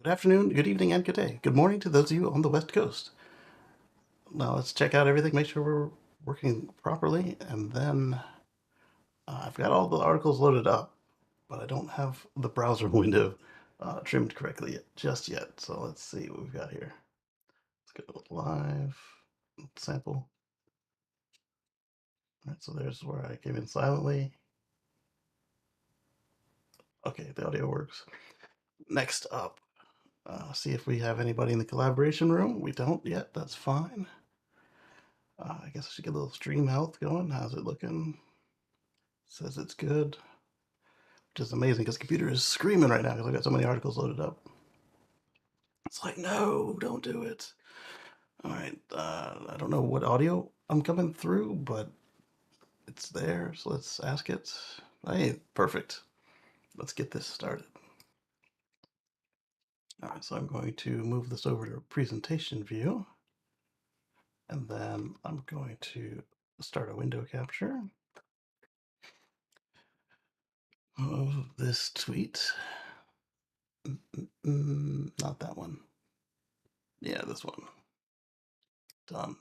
Good afternoon, good evening, and good day. Good morning to those of you on the West Coast. Now let's check out everything, make sure we're working properly, and then I've got all the articles loaded up, but I don't have the browser window trimmed correctly just yet. So let's see what we've got here. Let's go live, sample. All right, so there's where I came in silently. Okay, the audio works. Next up, see if we have anybody in the collaboration room. We don't yet, that's fine. I guess I should get a little stream health going. How's it looking? Says it's good, which is amazing because the computer is screaming right now because I've got so many articles loaded up. It's like, no, don't do it. All right, I don't know what audio I'm coming through, but it's there, so let's ask it. Hey, perfect. Let's get this started. All right, so I'm going to move this over to presentation view, and then I'm going to start a window capture of this tweet. Not that one. Yeah, this one. Done.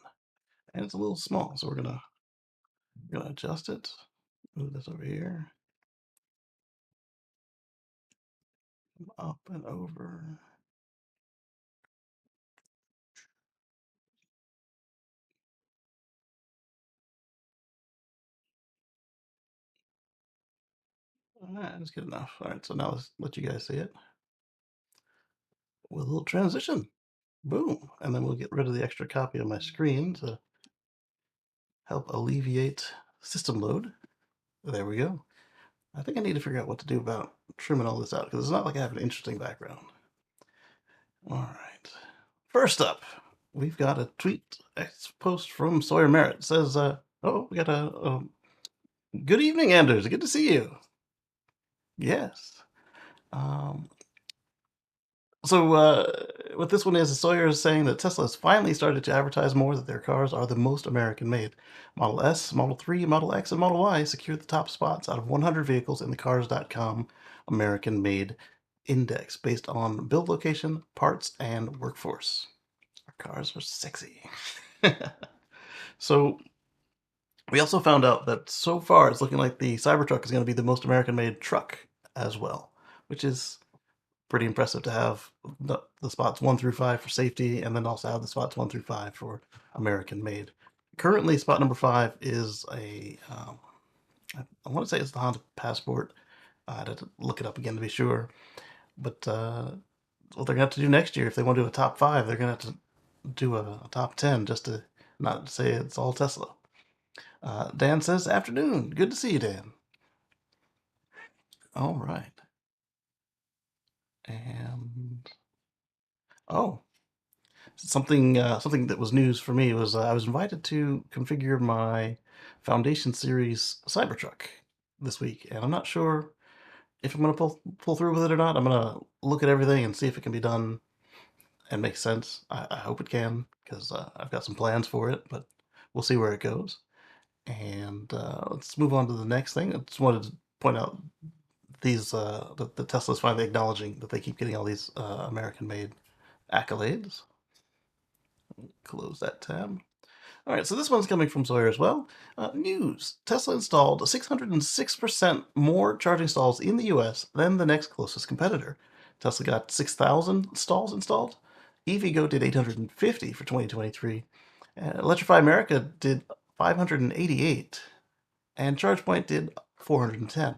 And it's a little small, so we're gonna adjust it. Move this over here, up and over. All right, that's good enough. All right, so now let's let you guys see it with a little transition. Boom, and then we'll get rid of the extra copy of my screen to help alleviate system load. There we go. I think I need to figure out what to do about trimming all this out because it's not like I have an interesting background. All right. First up, we've got a tweet X post from Sawyer Merritt. It says, oh, we got a good evening, Anders. Good to see you. Yes. Um, so what this one is Sawyer is saying that Tesla has finally started to advertise more that their cars are the most American made. Model S, Model 3, Model X, and Model Y secured the top spots out of 100 vehicles in the Cars.com American Made Index based on build location, parts, and workforce. Our cars are sexy. So we also found out that so far it's looking like the Cybertruck is going to be the most American made truck as well, which is pretty impressive to have the spots 1 through 5 for safety, and then also have the spots 1 through 5 for American made. Currently, spot number 5 is I want to say it's the Honda Passport. I'd have to look it up again to be sure. But what they're going to have to do next year, if they want to do a top 5, they're going to have to do a top 10 just to not say it's all Tesla. Dan says, afternoon. Good to see you, Dan. All right. And oh, something that was news for me was I was invited to configure my Foundation Series Cybertruck this week, and I'm not sure if I'm gonna pull through with it or not. I'm gonna look at everything and see if it can be done and make sense. I hope it can because I've got some plans for it, but we'll see where it goes. And let's move on to the next thing. I just wanted to point out these the Tesla's finally acknowledging that they keep getting all these American-made accolades. Close that tab. All right, so this one's coming from Sawyer as well. News: Tesla installed 606% more charging stalls in the U.S. than the next closest competitor. Tesla got 6,000 stalls installed. EVgo did 850 for 2023. Electrify America did 588, and ChargePoint did 410.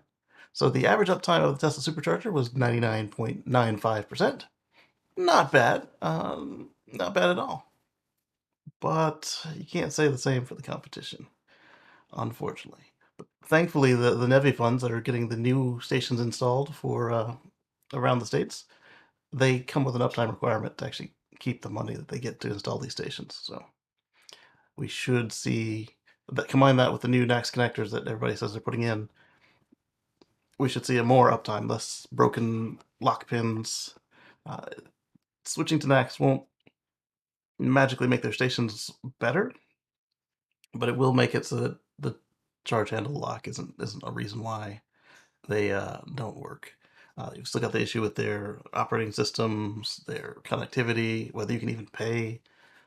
So the average uptime of the Tesla supercharger was 99.95%. Not bad. Not bad at all. But you can't say the same for the competition, unfortunately. But thankfully, the NEVI funds that are getting the new stations installed for around the states, they come with an uptime requirement to actually keep the money that they get to install these stations. So we should see that, combine that with the new NACS connectors that everybody says they're putting in, we should see a more uptime, less broken lock pins. Uh, Switching to NACS won't magically make their stations better, but it will make it so that the charge handle lock isn't a reason why they don't work. You've still got the issue with their operating systems, their connectivity, whether you can even pay.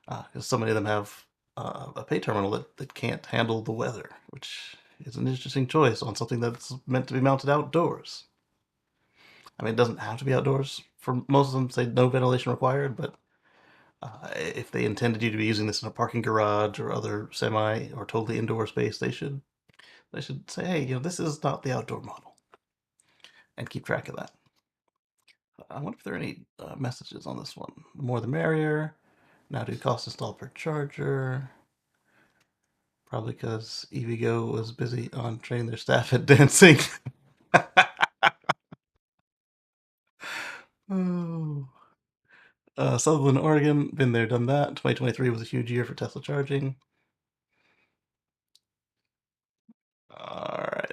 Because so many of them have a pay terminal that can't handle the weather, which is an interesting choice on something that's meant to be mounted outdoors. I mean, it doesn't have to be outdoors. For most of them, say no ventilation required, but if they intended you to be using this in a parking garage or other semi or totally indoor space, they should say, hey, this is not the outdoor model, and keep track of that. I wonder if there are any messages on this one. The more the merrier. Now do cost installed per charger. Probably because EVgo was busy on training their staff at dancing. Oh. Sutherland, Oregon, been there, done that. 2023 was a huge year for Tesla charging. All right.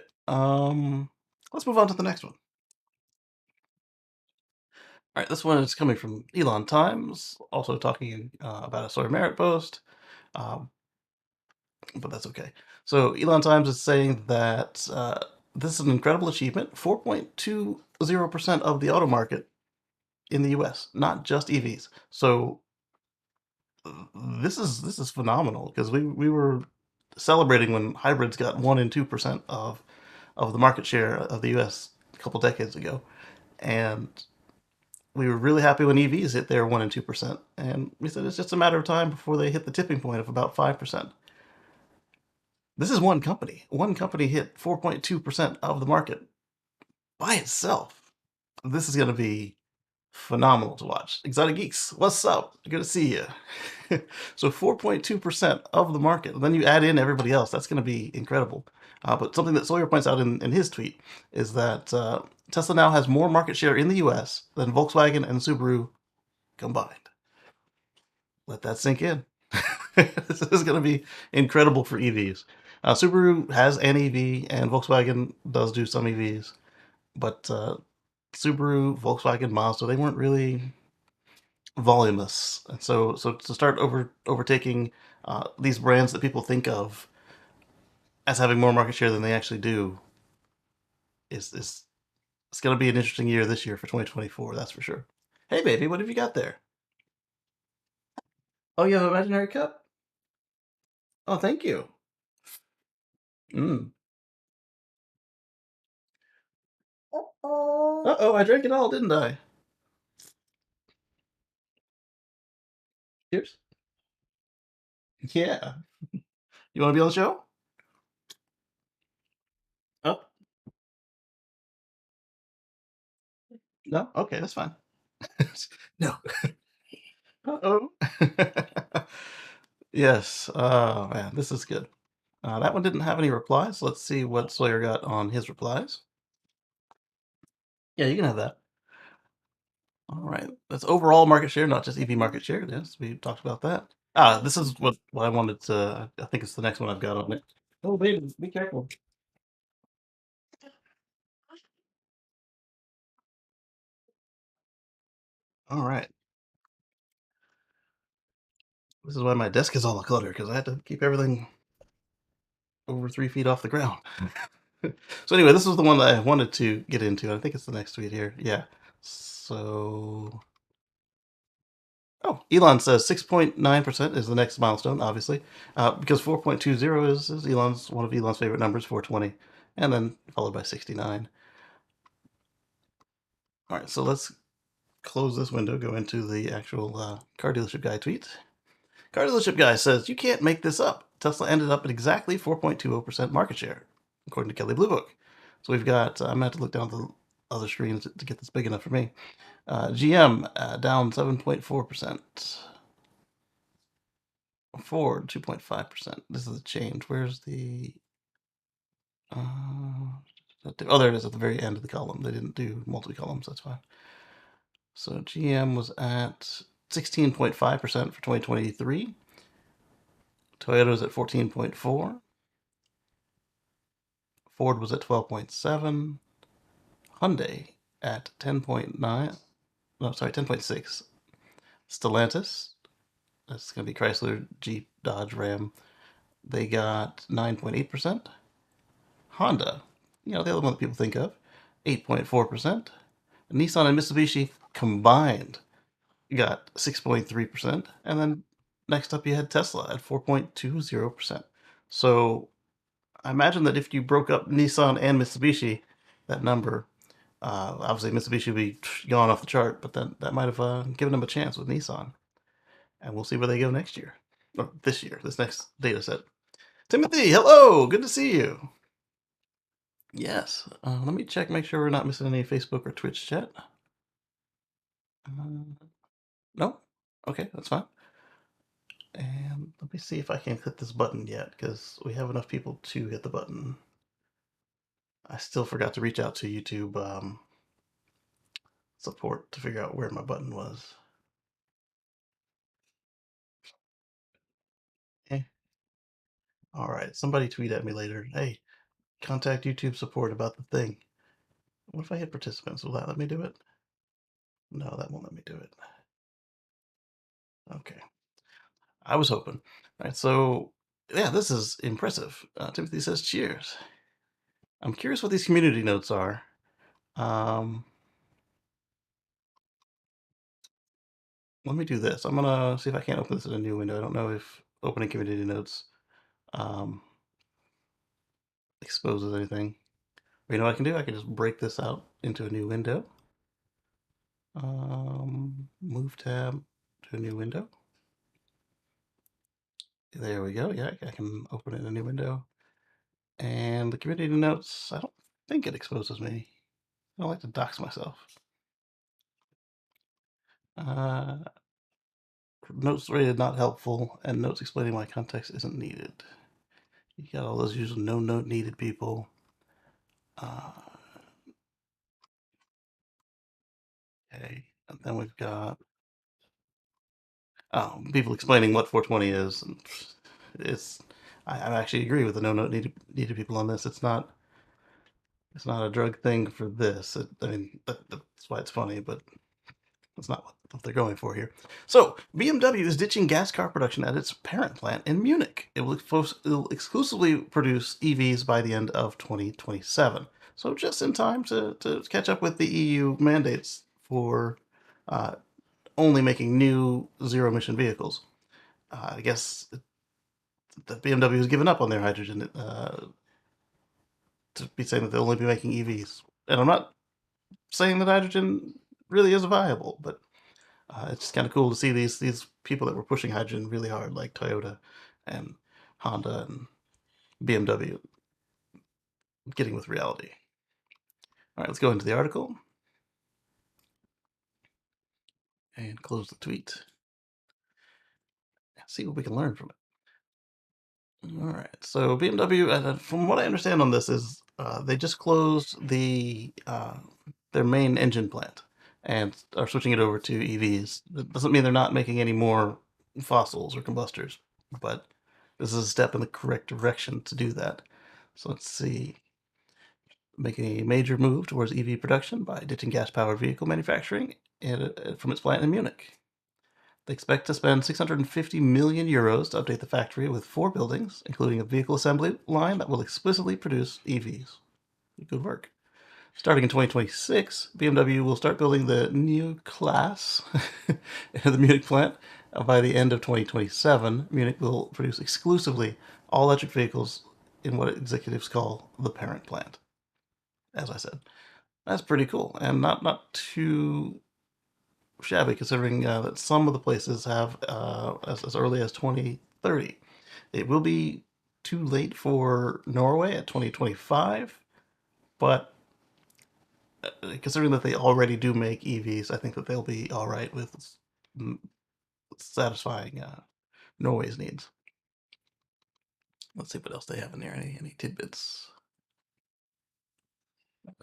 Let's move on to the next one. All right, this one is coming from Elon Times, also talking about a Sawyer Merritt post, um, but that's okay. So Elon Times is saying that this is an incredible achievement. 4.20% of the auto market in the U.S., not just EVs. So this is phenomenal because we were celebrating when hybrids got 1 and 2% of the market share of the U.S. a couple decades ago, and we were really happy when EVs hit their 1 and 2%, and we said it's just a matter of time before they hit the tipping point of about 5%. This is one company. One company hit 4.2% of the market by itself. This is going to be phenomenal to watch. Exotic Geeks, what's up? Good to see you. So 4.2% of the market. And then you add in everybody else. That's going to be incredible. But something that Sawyer points out in his tweet is that Tesla now has more market share in the US than Volkswagen and Subaru combined. Let that sink in. This is going to be incredible for EVs. Subaru has an EV, and Volkswagen does do some EVs. But Subaru, Volkswagen, Mazda, they weren't really voluminous. And so to start overtaking these brands that people think of as having more market share than they actually do is it's going to be an interesting year this year for 2024. That's for sure. Hey, baby, what have you got there? Oh, you have an imaginary cup? Oh, thank you. Mm. Uh-oh, I drank it all, didn't I? Cheers. Yeah. You want to be on the show? Oh, no? Okay, that's fine. No. Uh-oh. Yes. Oh, man, this is good. That one didn't have any replies. Let's see what Sawyer got on his replies. Yeah, you can have that. All right. That's overall market share, not just EV market share. Yes, we talked about that. This is what I wanted to. I think it's the next one I've got on it. Oh, baby, be careful. All right. This is why my desk is all cluttered because I had to keep everything over 3 feet off the ground. So anyway, this is the one that I wanted to get into. I think it's the next tweet here. Yeah. So Elon says 6.9% is the next milestone, obviously, because 4.20 is Elon's one of Elon's favorite numbers, 420, and then followed by 69. All right, so let's close this window, go into the actual car dealership guy tweet. Car dealership guy says, you can't make this up. Tesla ended up at exactly 4.20% market share, according to Kelley Blue Book. So we've got, I'm going to have to look down the other screens to get this big enough for me. GM down 7.4%. Ford 2.5%. This is a change. Where's the? Uh, oh, there it is at the very end of the column. They didn't do multi columns. That's fine. So GM was at 16.5% for 2023. Toyota was at 14.4. Ford was at 12.7. Hyundai at 10.9. No, sorry, 10.6. Stellantis, that's going to be Chrysler, Jeep, Dodge, Ram. They got 9.8%. Honda, the other one that people think of, 8.4%. Nissan and Mitsubishi combined got 6.3%. And then next up, you had Tesla at 4.20%. So I imagine that if you broke up Nissan and Mitsubishi, that number, obviously Mitsubishi would be gone off the chart, but then that might have given them a chance with Nissan. And we'll see where they go next year. Or this year, this next data set. Timothy, hello! Good to see you. Yes. Let me check, make sure we're not missing any Facebook or Twitch chat. No? Okay, that's fine. And let me see if I can hit this button yet, because we have enough people to hit the button. I still forgot to reach out to YouTube support to figure out where my button was. Okay. All right, somebody tweet at me later. Hey, contact YouTube support about the thing. What if I hit participants? Will that let me do it? No, that won't let me do it. Okay. I was hoping. All right, so yeah, this is impressive. Timothy says cheers. I'm curious what these community notes are. Um, Let me do this. I'm gonna see if I can't open this in a new window. I don't know if opening community notes um, exposes anything. But you know what I can do? I can just break this out into a new window. Move tab to a new window. There we go. Yeah, I can open it in a new window. And the community notes, I don't think it exposes me. I don't like to dox myself. Uh, Notes rated not helpful, and notes explaining why context isn't needed. You got all those usual no note needed people. Okay, and then we've got people explaining what 420 is. And it's I actually agree with the no note needed people on this. It's not a drug thing for this. I mean that's why it's funny, but that's not what they're going for here. So BMW is ditching gas car production at its parent plant in Munich. It will exclusively produce EVs by the end of 2027. So just in time to catch up with the EU mandates for uh, only making new zero emission vehicles. I guess the BMW has given up on their hydrogen to be saying that they'll only be making EVs. And I'm not saying that hydrogen really is viable, but it's just kind of cool to see these people that were pushing hydrogen really hard, like Toyota and Honda and BMW, getting with reality. All right, let's go into the article and close the tweet. See what we can learn from it. All right. So BMW, from what I understand on this, is they just closed their main engine plant and are switching it over to EVs. That doesn't mean they're not making any more fossils or combustors, but this is a step in the correct direction to do that. So let's see. Making a major move towards EV production by ditching gas-powered vehicle manufacturing from its plant in Munich. They expect to spend 650 million euros to update the factory with 4 buildings, including a vehicle assembly line that will explicitly produce EVs. Good work. Starting in 2026, BMW will start building the new class in the Munich plant. By the end of 2027, Munich will produce exclusively all electric vehicles in what executives call the parent plant. As I said, that's pretty cool, and not too shabby considering that some of the places have as early as 2030. It will be too late for Norway at 2025, but considering that they already do make EVs, I think that they'll be all right with satisfying Norway's needs. Let's see what else they have in there. Any tidbits?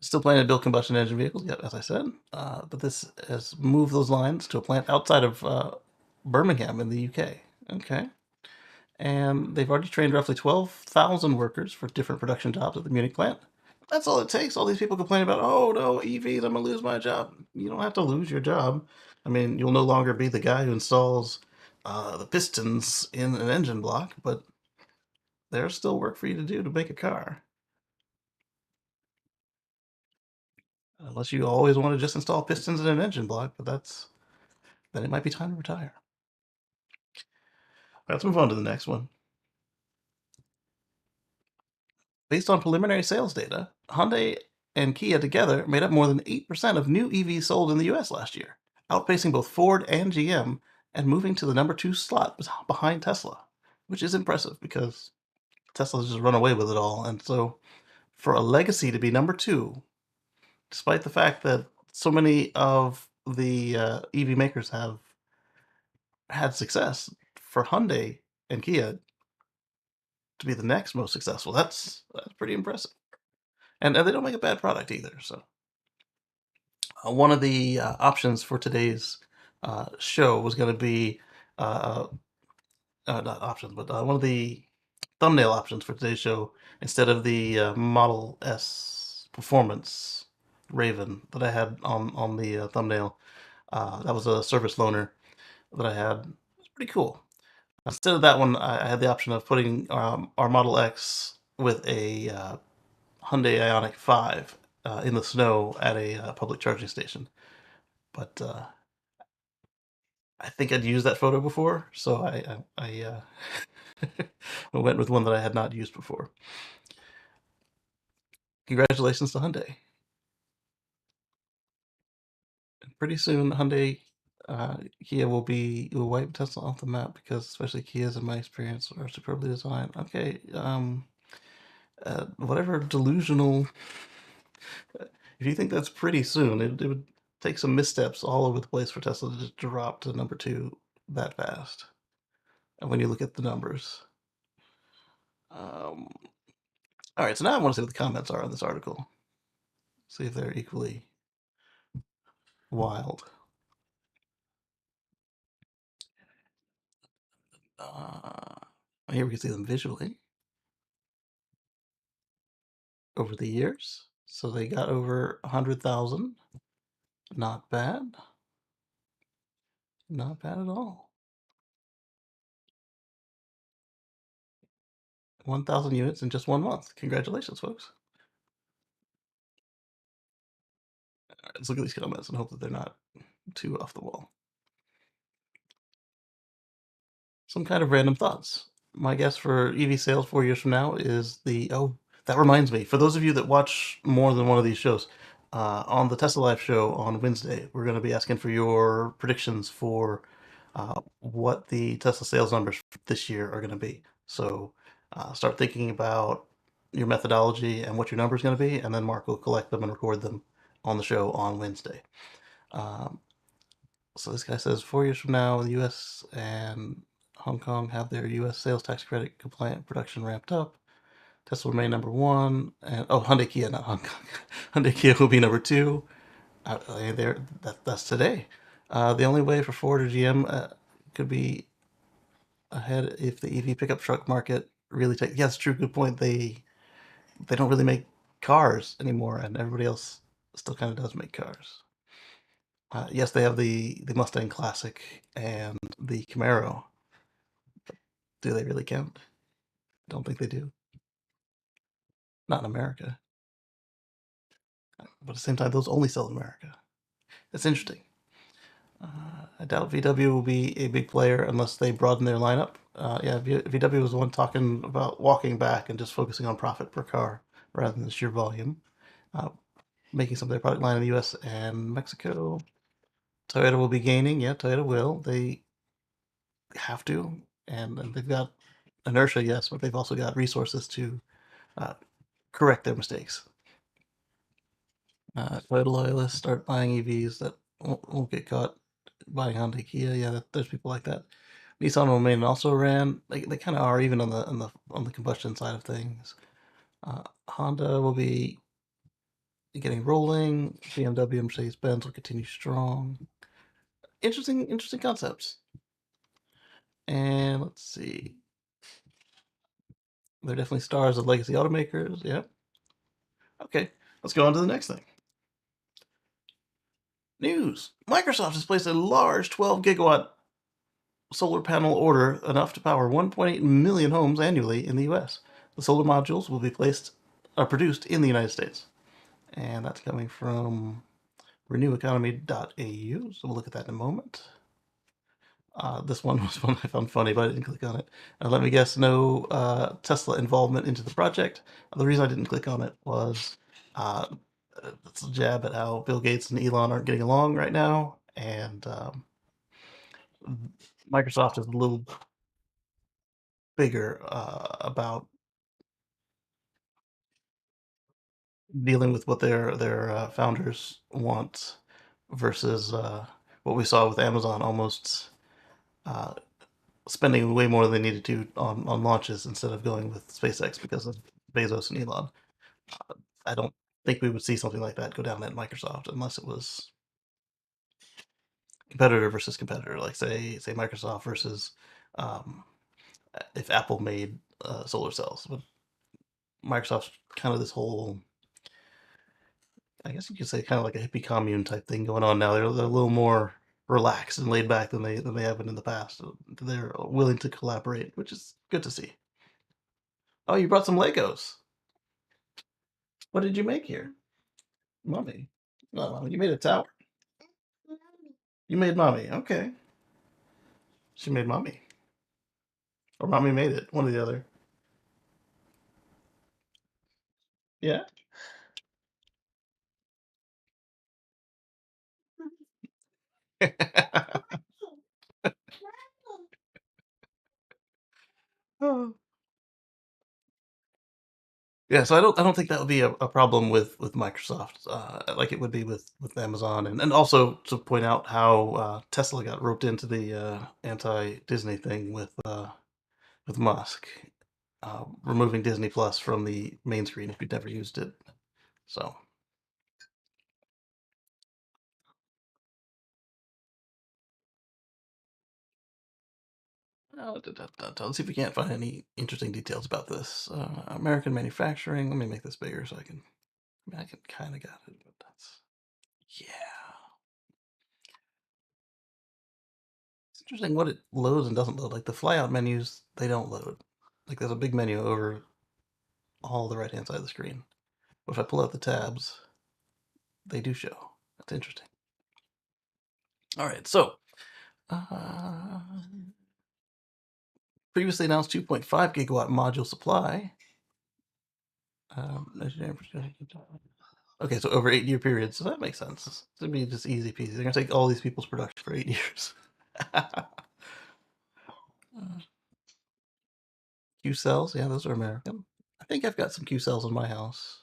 Still planning to build combustion engine vehicles, yep, as I said. But this has moved those lines to a plant outside of Birmingham in the UK. Okay. And they've already trained roughly 12,000 workers for different production jobs at the Munich plant. That's all it takes. All these people complain about, oh no, EVs, I'm going to lose my job. You don't have to lose your job. I mean, you'll no longer be the guy who installs the pistons in an engine block, but there's still work for you to do to make a car. Unless you always want to just install pistons in an engine block, but then it might be time to retire. Let's move on to the next one. Based on preliminary sales data, Hyundai and Kia together made up more than 8% of new EVs sold in the US last year, outpacing both Ford and GM and moving to the number 2 slot behind Tesla, which is impressive because Tesla's just run away with it all. And so for a legacy to be number 2, despite the fact that so many of the EV makers have had success, for Hyundai and Kia to be the next most successful, that's pretty impressive. And they don't make a bad product either. So one of the options for today's show was going to be not options, but one of the thumbnail options for today's show, instead of the Model S Performance Raven that I had on the thumbnail, that was a service loaner that I had. It was pretty cool. Instead of that one, I had the option of putting our Model X with a Hyundai Ioniq 5 in the snow at a public charging station. But I think I'd used that photo before, so I I went with one that I had not used before. Congratulations to Hyundai. Pretty soon, Hyundai, Kia will wipe Tesla off the map because, especially Kias, in my experience, are superbly designed. Okay, whatever delusional. If you think that's pretty soon, it would take some missteps all over the place for Tesla to just drop to number 2 that fast. And when you look at the numbers. All right, so now I want to see what the comments are on this article. See if they're equally wild. Here we can see them visually over the years. So they got over 100,000. Not bad. Not bad at all. 1,000 units in just 1 month. Congratulations, folks. All right, let's look at these comments and hope that they're not too off the wall. Some kind of random thoughts. My guess for EV sales 4 years from now is that reminds me, for those of you that watch more than one of these shows, on the Tesla Live show on Wednesday, we're going to be asking for your predictions for what the Tesla sales numbers this year are going to be. So start thinking about your methodology and what your number is going to be, and then Mark will collect them and record them on the show on Wednesday. So this guy says 4 years from now, the U.S. and Hong Kong have their U.S. sales tax credit compliant production ramped up. Tesla will remain number 1, and Hyundai Kia, not Hong Kong. Hyundai Kia will be number 2. That's today. The only way for Ford or GM could be ahead if the EV pickup truck market really takes. Yeah, that's true. Good point. They don't really make cars anymore, and everybody else still kind of does make cars. Yes, they have the Mustang Classic and the Camaro. Do they really count? Don't think they do. Not in America. But at the same time, those only sell in America. It's interesting. I doubt VW will be a big player unless they broaden their lineup. Yeah, VW was the one talking about walking back and just focusing on profit per car rather than the sheer volume. Making some of their product line in the US and Mexico. Toyota will be gaining. Yeah, Toyota will. They have to. And they've got inertia, yes, but they've also got resources to correct their mistakes. Toyota loyalists start buying EVs that won't get caught buying Hyundai Kia. Yeah, there's people like that. Nissan will remain also ran. They kind of are even on the combustion side of things. Honda will be getting rolling. BMW and Mercedes-Benz will continue strong. Interesting concepts. And let's see. They're definitely stars of legacy automakers. Yep. Okay, let's go on to the next thing. News. Microsoft has placed a large 12 gigawatt solar panel order, enough to power 1.8 million homes annually in the US. The solar modules will be produced in the United States. And that's coming from reneweconomy.au. So we'll look at that in a moment. This one was one I found funny, but I didn't click on it. Let me guess, no Tesla involvement into the project. The reason I didn't click on it was uh, it's a jab at how Bill Gates and Elon aren't getting along right now, and Microsoft is a little bigger about dealing with what their founders want versus what we saw with Amazon almost uh, spending way more than they needed to on launches instead of going with SpaceX because of Bezos and Elon. I don't think we would see something like that go down at Microsoft unless it was competitor versus competitor, like say Microsoft versus um, if Apple made solar cells. But Microsoft's kind of this whole, I guess you could say, kind of like a hippie commune type thing going on now. They're a little more relaxed and laid back than they have been in the past. They're willing to collaborate, which is good to see. Oh, you brought some Legos. What did you make here? Mommy. No, Mommy, you made a tower. You made Mommy. Okay. She made Mommy. Or Mommy made it. One or the other. Yeah. Oh. Yeah, so I don't think that would be a problem with Microsoft, like it would be with Amazon, and also to point out how Tesla got roped into the anti-Disney thing with Musk, removing Disney Plus from the main screen if you'd never used it. So let's see if we can't find any interesting details about this. American manufacturing. Let me make this bigger so I can. I mean, I can kind of got it, but that's yeah. It's interesting what it loads and doesn't load. Like the flyout menus, they don't load. Like there's a big menu over all the right hand side of the screen. But if I pull out the tabs, they do show. That's interesting. All right, so uh, previously announced 2.5 gigawatt module supply. Okay, so over 8 year period, so that makes sense. It'd be just easy peasy. They're gonna take all these people's production for 8 years. Q cells, yeah, those are American. I think I've got some Q cells in my house.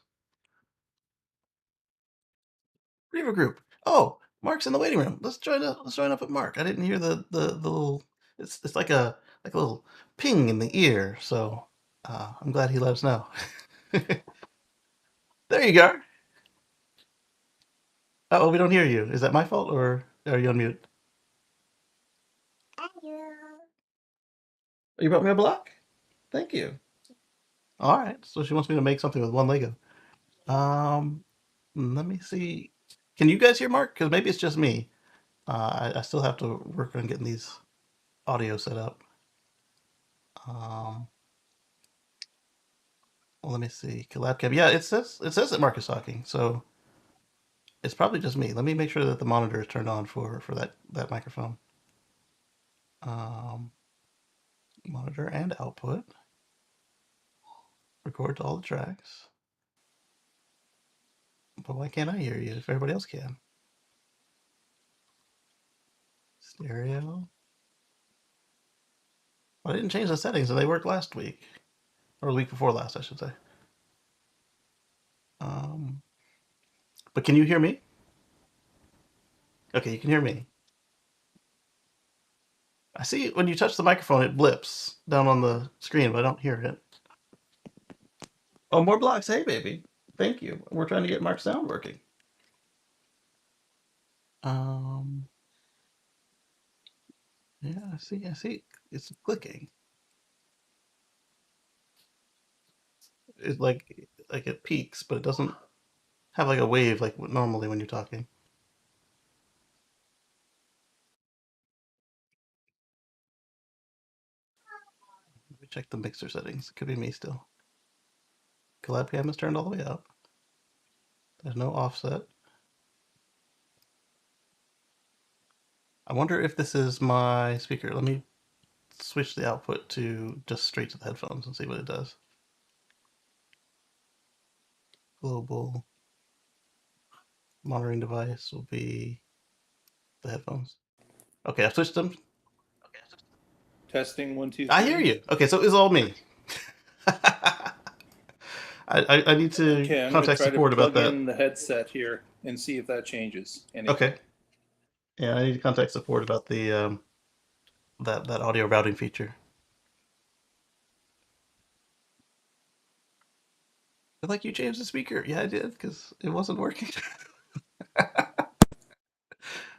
Reaver group. Oh, Mark's in the waiting room. Let's join up with Mark. I didn't hear the little. It's like a little ping in the ear. So I'm glad he let us know. There you go. Oh, we don't hear you. Is that my fault or are you on mute? Oh, you brought me a block. Thank you. All right. So she wants me to make something with one Lego. Um, Let me see. Can you guys hear Mark? Because maybe it's just me. I still have to work on getting these audio set up. Um, well, let me see. Collab cam. Yeah, it says that Mark is talking, so it's probably just me. Let me make sure that the monitor is turned on for that microphone. Um, Monitor and output. Record to all the tracks. But why can't I hear you if everybody else can? Stereo. Well, I didn't change the settings, and they worked last week or the week before last, I should say. Um, but can you hear me? Okay, you can hear me. I see when you touch the microphone, it blips down on the screen, but I don't hear it. Oh, more blocks. Hey, baby. Thank you. We're trying to get Mark's sound working. Um, yeah, I see. It's clicking. It's like it peaks, but it doesn't have like a wave like normally when you're talking. Let me check the mixer settings. It could be me still. Collab cam is turned all the way up. There's no offset. I wonder if this is my speaker. Let me switch the output to just straight to the headphones and see what it does. Global monitoring device will be the headphones. Okay, I've switched them. Testing one, two, I hear three. you. Okay, so it's all me. I need to Okay, I'm going to contact try to support about plug that. in the headset here and see if that changes anything. Okay. Yeah, I need to contact support about the that audio routing feature. I like you changed the speaker. Yeah, I did because it wasn't working.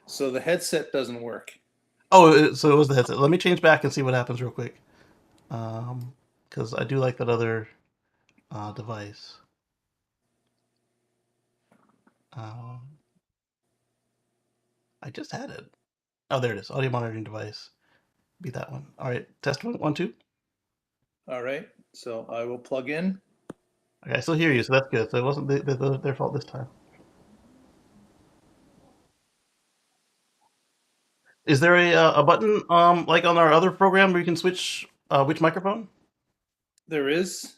So the headset doesn't work. Oh, so it was the headset. Let me change back and see what happens real quick. Because I do like that other device. Um, I just had it. Oh, there it is. Audio monitoring device. Be that one. All right. Test one, one, two. All right, so I will plug in. Okay, I still hear you, so that's good. So it wasn't their fault this time. Is there a button like on our other program where you can switch which microphone? There is.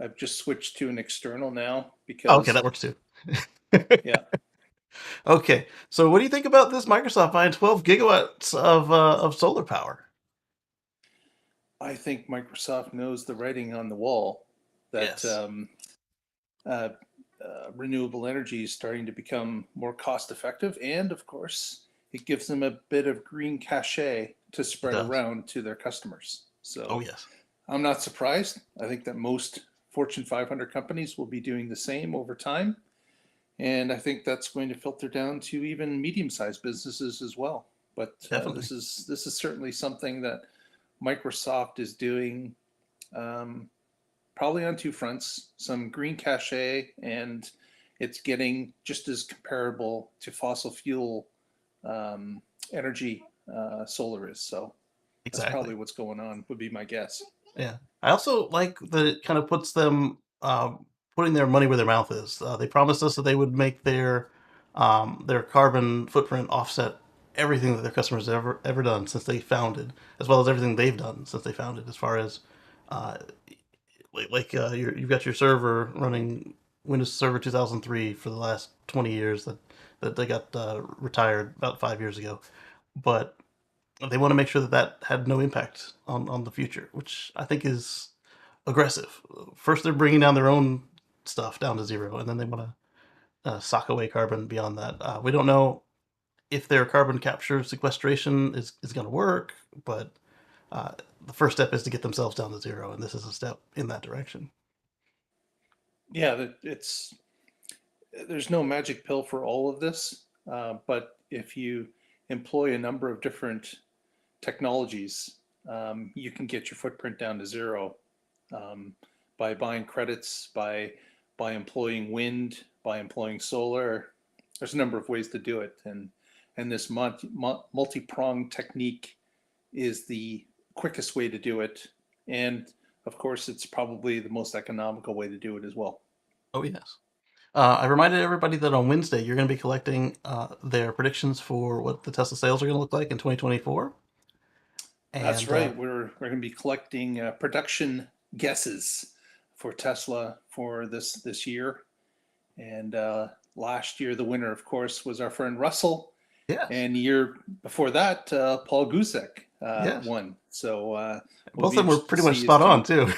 I've just switched to an external now Oh, okay, that because, works too. yeah, Okay, so what do you think about this Microsoft buying 12 gigawatts of solar power? I think Microsoft knows the writing on the wall that Yes, uh, renewable energy is starting to become more cost effective. And of course, it gives them a bit of green cachet to it spread does. around to their customers. Oh So yes, I'm not surprised. I think that most Fortune 500 companies will be doing the same over time. And I think that's going to filter down to even medium-sized businesses as well. But definitely. this is certainly something that Microsoft is doing, um, probably on two fronts: some green cachet, and it's getting just as comparable to fossil fuel um, energy solar is. So that's Exactly. probably what's going on. Would be my guess. Yeah. I also like that it kind of puts them putting their money where their mouth is. They promised us that they would make their carbon footprint offset everything that their customers have ever done since they founded, as well as everything they've done since they founded, as far as uh, you've got your server running Windows Server 2003 for the last 20 years that they got retired about 5 years ago, but they want to make sure that that had no impact on the future, which I think is aggressive. First, they're bringing down their own stuff down to zero, and then they want to sock away carbon beyond that. We don't know if their carbon capture sequestration is going to work, but uh, the first step is to get themselves down to zero, and this is a step in that direction. Yeah, it's there's no magic pill for all of this, but if you employ a number of different technologies, you can get your footprint down to zero, um, by buying credits, by employing wind, by employing solar. There's a number of ways to do it, and this multi-pronged technique is the quickest way to do it, and of course, it's probably the most economical way to do it as well. Oh yes. I reminded everybody that on Wednesday you're going to be collecting their predictions for what the Tesla sales are going to look like in 2024. That's And right. We're going to be collecting production guesses for Tesla for this year. And last year, the winner, of course, was our friend Russell. yes, And the year before that, Paul Gusek yes, won. So we'll both of be them were interested to pretty much see as spot on to too.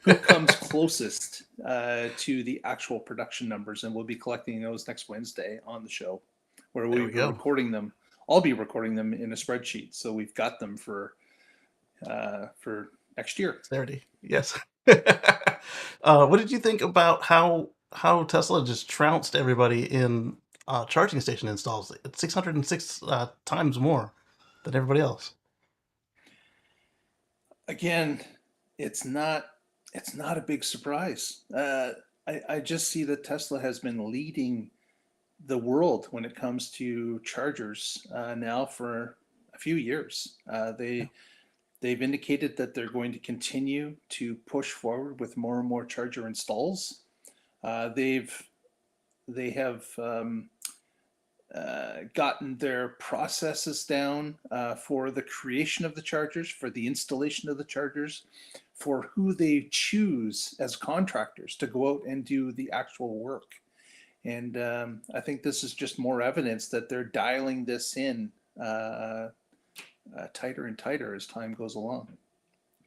who comes closest to the actual production numbers. And we'll be collecting those next Wednesday on the show, where There we'll we be go. recording them. I'll be recording them in a spreadsheet. So we've got them for next year. Clarity. Yes. What did you think about how Tesla just trounced everybody in charging station installs? It's 606 times more than everybody else. Again, it's not it's not a big surprise. I just see that Tesla has been leading the world when it comes to chargers now for a few years. Yeah. They've indicated that they're going to continue to push forward with more and more charger installs. They've They have gotten their processes down for the creation of the chargers, for the installation of the chargers, for who they choose as contractors to go out and do the actual work. And I think this is just more evidence that they're dialing this in tighter and tighter as time goes along.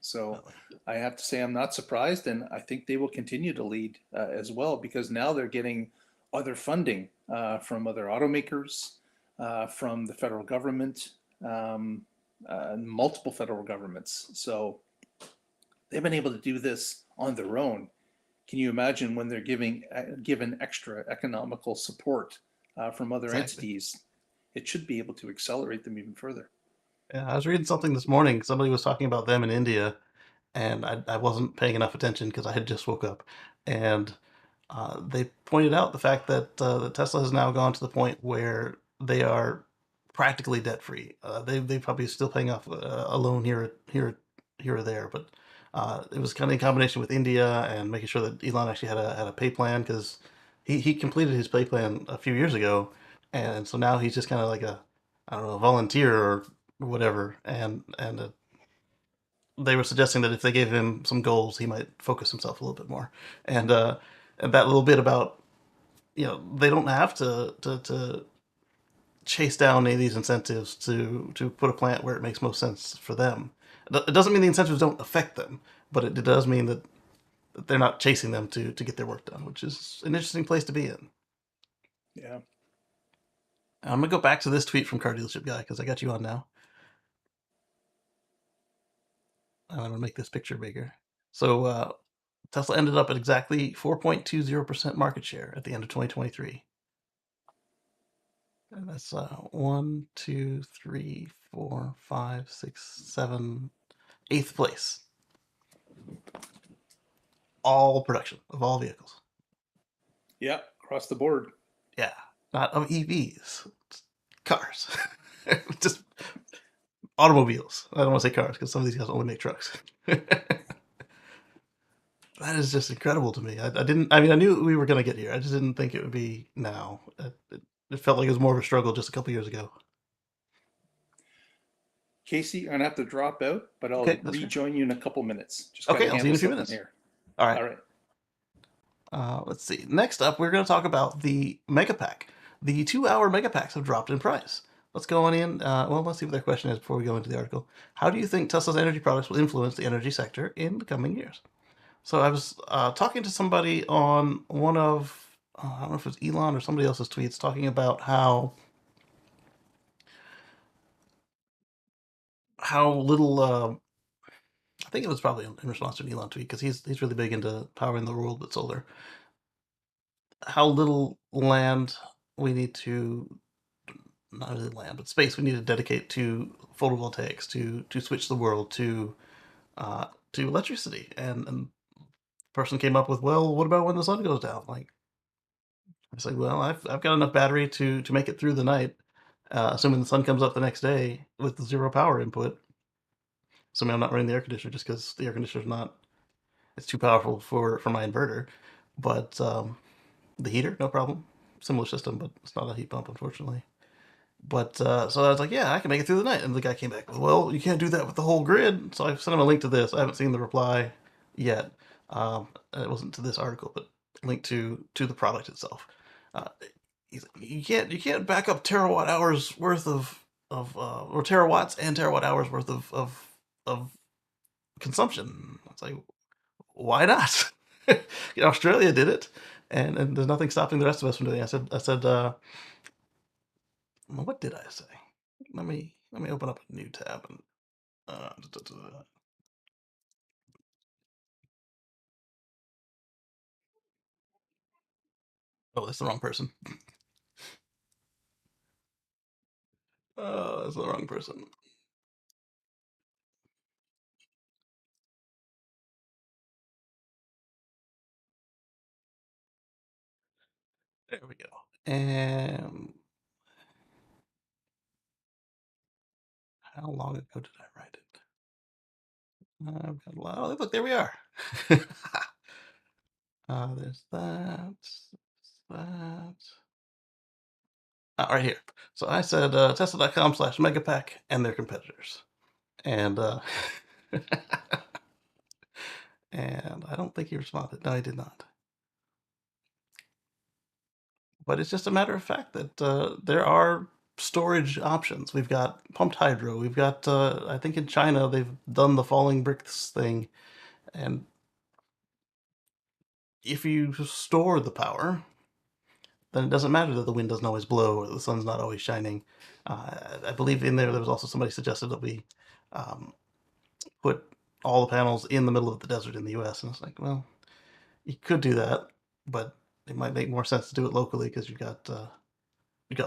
So I have to say I'm not surprised, and I think they will continue to lead as well because now they're getting other funding from other automakers, from the federal government, um, multiple federal governments. So they've been able to do this on their own. Can you imagine when they're given extra economical support from other Exactly. entities? It should be able to accelerate them even further. Yeah, I was reading something this morning. Somebody was talking about them in India, and I wasn't paying enough attention because I had just woke up. And they pointed out the fact that Tesla has now gone to the point where they are practically debt free. They probably still paying off a loan here or there, but it was kind of in combination with India and making sure that Elon actually had a pay plan because he completed his pay plan a few years ago, and so now he's just kind of like a I don't know, a volunteer or whatever, and they were suggesting that if they gave him some goals, he might focus himself a little bit more. And and that little bit about they don't have to chase down any of these incentives to put a plant where it makes most sense for them. It doesn't mean the incentives don't affect them, but it does mean that they're not chasing them to get their work done, which is an interesting place to be in. Yeah. I'm gonna go back to this tweet from Car Dealership Guy because I got you on now. I'm gonna make this picture bigger. So Tesla ended up at exactly 4.20% market share at the end of 2023. And that's one, two, three, four, five, six, seven, eighth place. All production of all vehicles. Yeah. Across the board. Yeah, not of EVs, cars. Just automobiles. I don't want to say cars because some of these guys only make trucks. That is just incredible to me. I didn't. I mean, I knew we were going to get here. I just didn't think it would be now. It felt like it was more of a struggle just a couple years ago. Kacey, I'm gonna have to drop out, but I'll Okay, that's fair. rejoin you in a couple minutes. Just got Okay, to I'll see you handle in a few something minutes. here. All right. All right. Let's see. Next up, we're going to talk about the Mega Pack. The 2-hour Mega Packs have dropped in price. Let's go on in. Well, let's see what their question is before we go into the article. How do you think Tesla's energy products will influence the energy sector in the coming years? So I was talking to somebody on one of, I don't know if it was Elon or somebody else's tweets, talking about how little. I think it was probably in response to an Elon tweet because he's really big into powering the world with solar. How little land we need to not really land, but space we need to dedicate to photovoltaics to switch the world to electricity. And the person came up with, well, what about when the sun goes down? Like I said, well, I've got enough battery to make it through the night, assuming the sun comes up the next day with zero power input. Assuming I'm not running the air conditioner just because the air conditioner's not it's too powerful for my inverter. But the heater, no problem. Similar system, but it's not a heat pump, unfortunately. But so I was like, yeah, I can make it through the night. And the guy came back, well, you can't do that with the whole grid. So I sent him a link to this. I haven't seen the reply yet. It wasn't to this article, but linked to the product itself. Uh, you can't back up terawatt hours worth of or terawatts and terawatt hours worth of consumption. It's like, why not? Australia did it, and there's nothing stopping the rest of us from doing it. I said, well, what did I say? Let me open up a new tab and oh, that's the wrong person. Oh, that's the wrong person. There we go. And how long ago did I write it? I've got a lot. Oh, look, there we are. There's that. that? Right here. So I said Tesla.com/megapack and their competitors. And and I don't think he responded. No, he did not. But it's just a matter of fact that there are storage options. We've got pumped hydro. We've got, I think in China, they've done the falling bricks thing. And if you store the power, then it doesn't matter that the wind doesn't always blow or the sun's not always shining. I believe in there was also somebody suggested that we um, put all the panels in the middle of the desert in the U.S. And it's like, well, you could do that, but it might make more sense to do it locally because you've got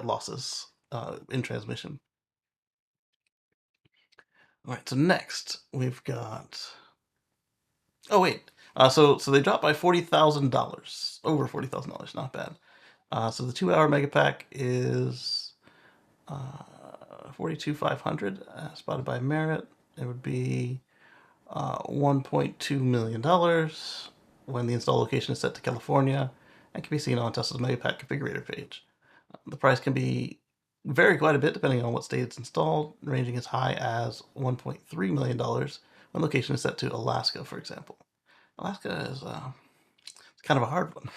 losses in transmission. All right, so next we've got. Oh wait, so they dropped by $40,000, over $40,000, not bad. So the 2 hour mega pack is 42,500, spotted by Merit. It would be $1.2 million when the install location is set to California and can be seen on Tesla's Megapack configurator page. The price can be vary quite a bit depending on what state it's installed, ranging as high as $1.3 million when location is set to Alaska, for example. Alaska is it's kind of a hard one.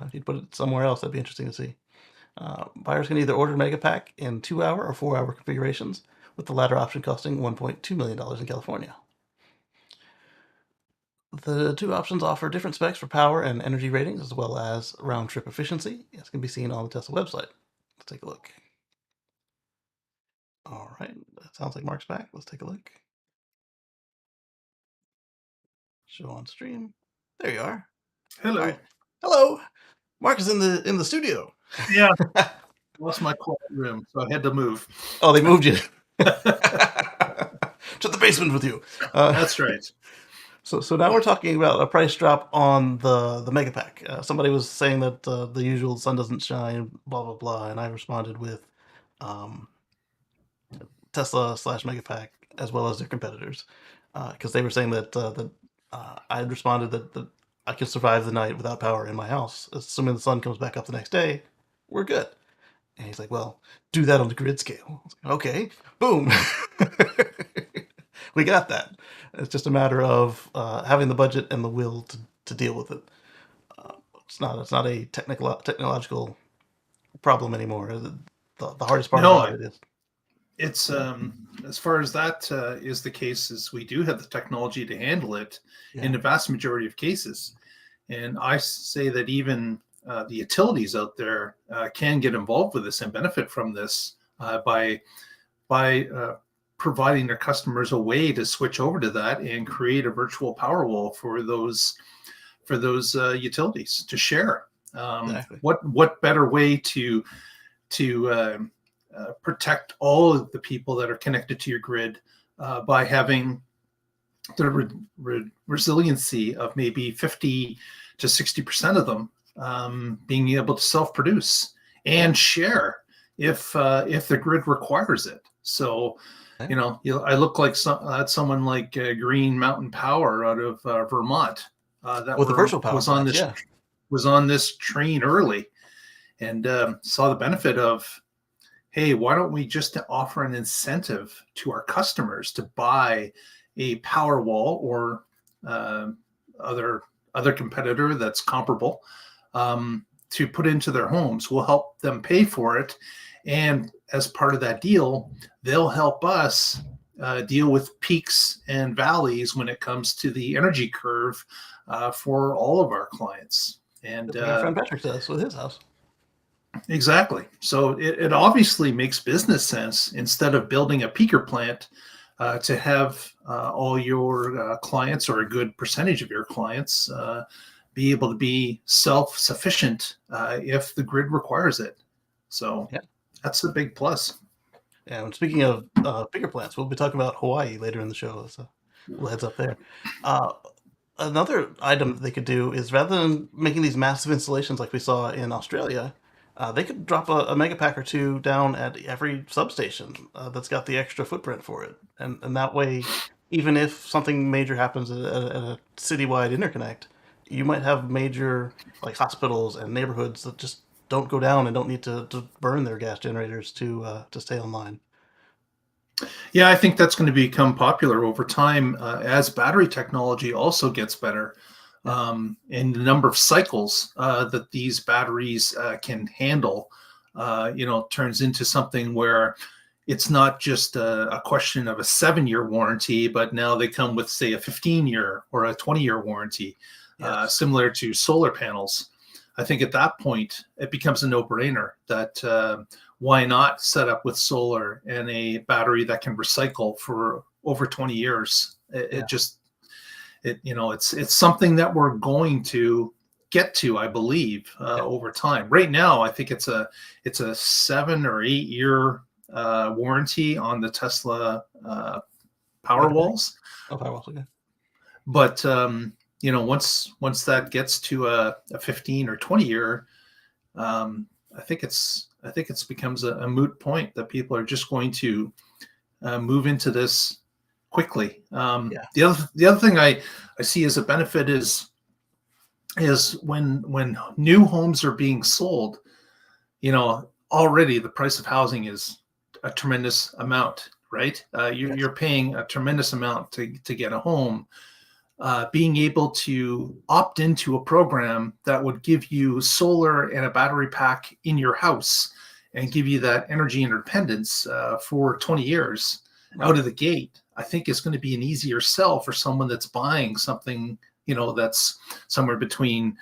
If you'd put it somewhere else, that'd be interesting to see. Buyers can either order Megapack in 2 hour or 4 hour configurations, with the latter option costing $1.2 million in California. The two options offer different specs for power and energy ratings, as well as round trip efficiency, as can be seen on the Tesla website. Let's take a look. All right, that sounds like Mark's back. Let's take a look. Show on stream. There you are. All Hello. right. Hello. Mark is in the studio. Yeah, lost my quiet room, so I had to move. Oh, they moved you to the basement with you. That's right. So now we're talking about a price drop on the Mega Pack. Somebody was saying that the usual sun doesn't shine, blah blah blah, and I responded with um, Tesla/Mega Pack as well as their competitors, because they were saying that I had responded that I can survive the night without power in my house, assuming the sun comes back up the next day. We're good. And he's like, "Well, do that on the grid scale." I was like, okay, boom. We got that. It's just a matter of having the budget and the will to deal with it. It's not a technological problem anymore. The hardest part about No, it is it's as far as that is the case, is we do have the technology to handle it in yeah, the vast majority of cases. And I say that even the utilities out there can get involved with this and benefit from this by providing their customers a way to switch over to that and create a virtual power wall for those utilities to share. exactly. What better way to protect all of the people that are connected to your grid by having the resiliency of maybe 50 to 60% of them being able to self-produce Yeah, and share if the grid requires it. So, yeah. I look like someone like Green Mountain Power out of Vermont that With the virtual power was on plants, this yeah, train early and saw the benefit of, hey, why don't we just offer an incentive to our customers to buy a power wall or uh, other competitor that's comparable to put into their homes. We'll help them pay for it, and as part of that deal, they'll help us deal with peaks and valleys when it comes to the energy curve for all of our clients. And just like our friend Patrick does with his house. exactly. So it obviously makes business sense instead of building a peaker plant to have all your clients, or a good percentage of your clients, be able to be self-sufficient if the grid requires it. So Yeah, that's a big plus. yeah. And speaking of bigger plants, we'll be talking about Hawaii later in the show. So, a little heads up there. Uh, Another item that they could do is, rather than making these massive installations like we saw in Australia, they could drop a mega pack or two down at every substation that's got the extra footprint for it, and that way, even if something major happens at a citywide interconnect, you might have major like hospitals and neighborhoods that just don't go down and don't need to burn their gas generators to stay online. Yeah, I think that's going to become popular over time as battery technology also gets better. Yeah, And the number of cycles that these batteries can handle, turns into something where it's not just a question of a 7-year warranty, but now they come with, say, a 15-year or a 20-year warranty, yes, similar to solar panels. I think at that point, it becomes a no-brainer that why not set up with solar and a battery that can recycle for over 20 years? yeah, It's something that we're going to get to, I believe, yeah, over time. Right now, I think it's a 7 or 8 year warranty on the Tesla power battery pack. walls. Oh, firewalls, okay. But once that gets to a 15 or 20 year, I think it's becomes a moot point that people are just going to move into this quickly. Yeah, The other thing I see as a benefit is when new homes are being sold, already the price of housing is a tremendous amount, right? yes, You're paying a tremendous amount to get a home. Being able to opt into a program that would give you solar and a battery pack in your house and give you that energy independence for 20 years right. out of the gate, I think is going to be an easier sell for someone that's buying something, that's somewhere between,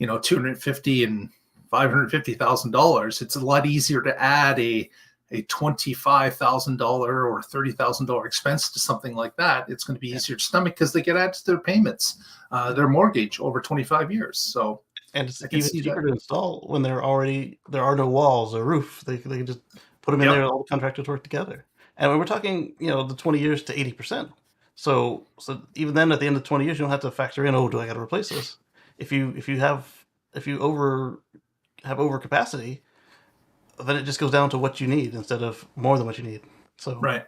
250 and $550,000. It's a lot easier to add a $25,000 or $30,000 expense to something like that. It's going to be Yeah, easier to stomach because they get added to their payments, yeah. their mortgage over 25 years. So And it's I can even see that. cheaper to install when there are no walls or roof. They can just put them in there. Yep. All the contractors work together. And when we're talking, the 20 years to 80%. So even then, at the end of 20 years, you don't have to factor in, oh, do I got to replace this? If you have overcapacity, then it just goes down to what you need instead of more than what you need. So Right.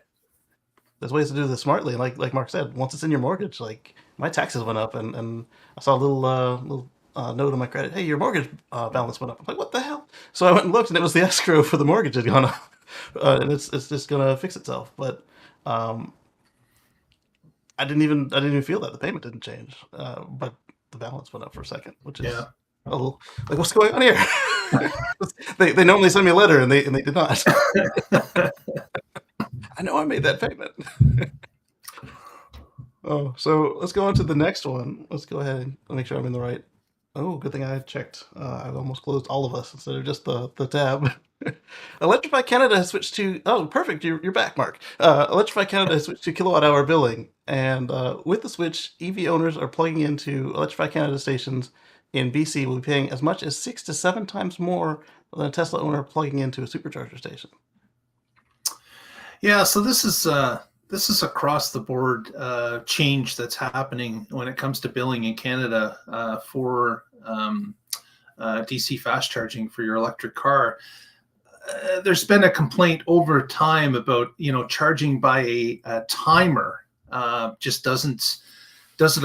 there's ways to do this smartly. And like Mark said, once it's in your mortgage, like my taxes went up, and I saw a little note on my credit. Hey, your mortgage balance went up. I'm like, what the hell? So I went and looked, and it was the escrow for the mortgage had gone up, and it's just gonna fix itself. But um, I didn't even feel that the payment didn't change, but the balance went up for a second, which is Yeah. a little like what's going on here. They normally send me a letter, and they did not. I know I made that payment. Oh, so let's go on to the next one. Let's go ahead and make sure I'm in the right. Oh, good thing I checked. I almost closed all of us instead of just the tab. Electrify Canada has switched to. Oh, perfect. You're back, Mark. Electrify Canada has switched to kilowatt hour billing, and with the switch, EV owners are plugging into Electrify Canada stations in BC will be paying as much as 6 to 7 times more than a Tesla owner plugging into a supercharger station. Yeah. So this is across the board change that's happening when it comes to billing in Canada for DC fast charging for your electric car. There's been a complaint over time about charging by a timer just doesn't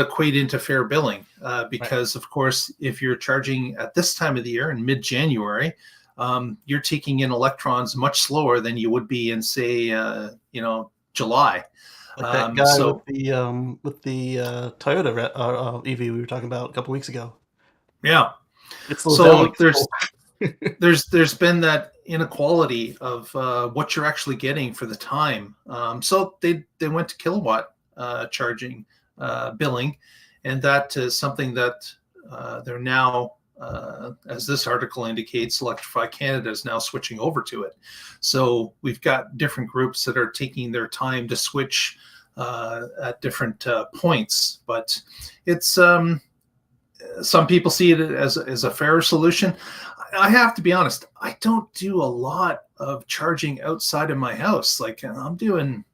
equate into fair billing Right. because of course if you're charging at this time of the year in mid-January, you're taking in electrons much slower than you would be in say July. Like that guy So with the Toyota EV we were talking about a couple weeks ago. yeah, It slows down when it so gets there's cold. there's been that inequality of what you're actually getting for the time. So they went to kilowatt charging billing, and that is something that they're now, as this article indicates, Electrify Canada is now switching over to it. So we've got different groups that are taking their time to switch at different points, but it's some people see it as a fairer solution. I have to be honest, I don't do a lot of charging outside of my house. Like I'm doing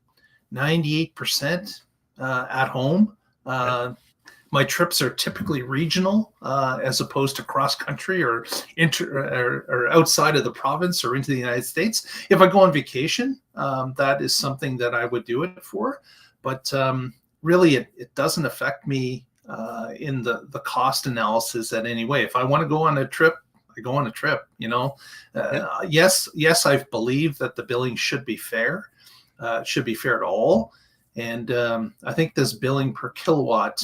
98% at home. Right. Uh, my trips are typically regional as opposed to cross country or outside of the province or into the United States. If I go on vacation, that is something that I would do it for. But really, it doesn't affect me in the cost analysis at any way. If I want to go on a trip, I go on a trip. Yeah, Yes, I believe that the billing should be fair. It should be fair to all, and I think this billing per kilowatt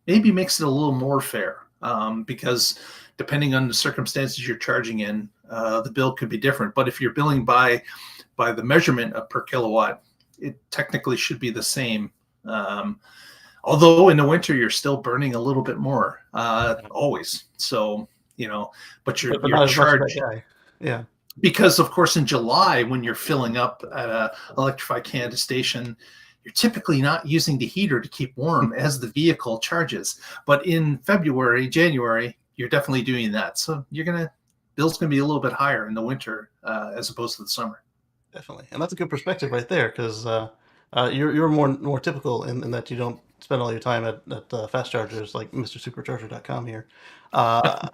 maybe makes it a little more fair, because depending on the circumstances you're charging in, the bill could be different. But if you're billing by the measurement of per kilowatt, it technically should be the same. Um, Although in the winter you're still burning a little bit more, always. So but but you're not as much as that charged, guy. Yeah, because of course in July when you're filling up at a electrified Canada station, you're typically not using the heater to keep warm as the vehicle charges. But in February, January, you're definitely doing that. So bill's gonna be a little bit higher in the winter, as opposed to the summer. definitely, and that's a good perspective right there because you're more typical in that you don't spend all your time at fast chargers like MrSupercharger.com here. Uh,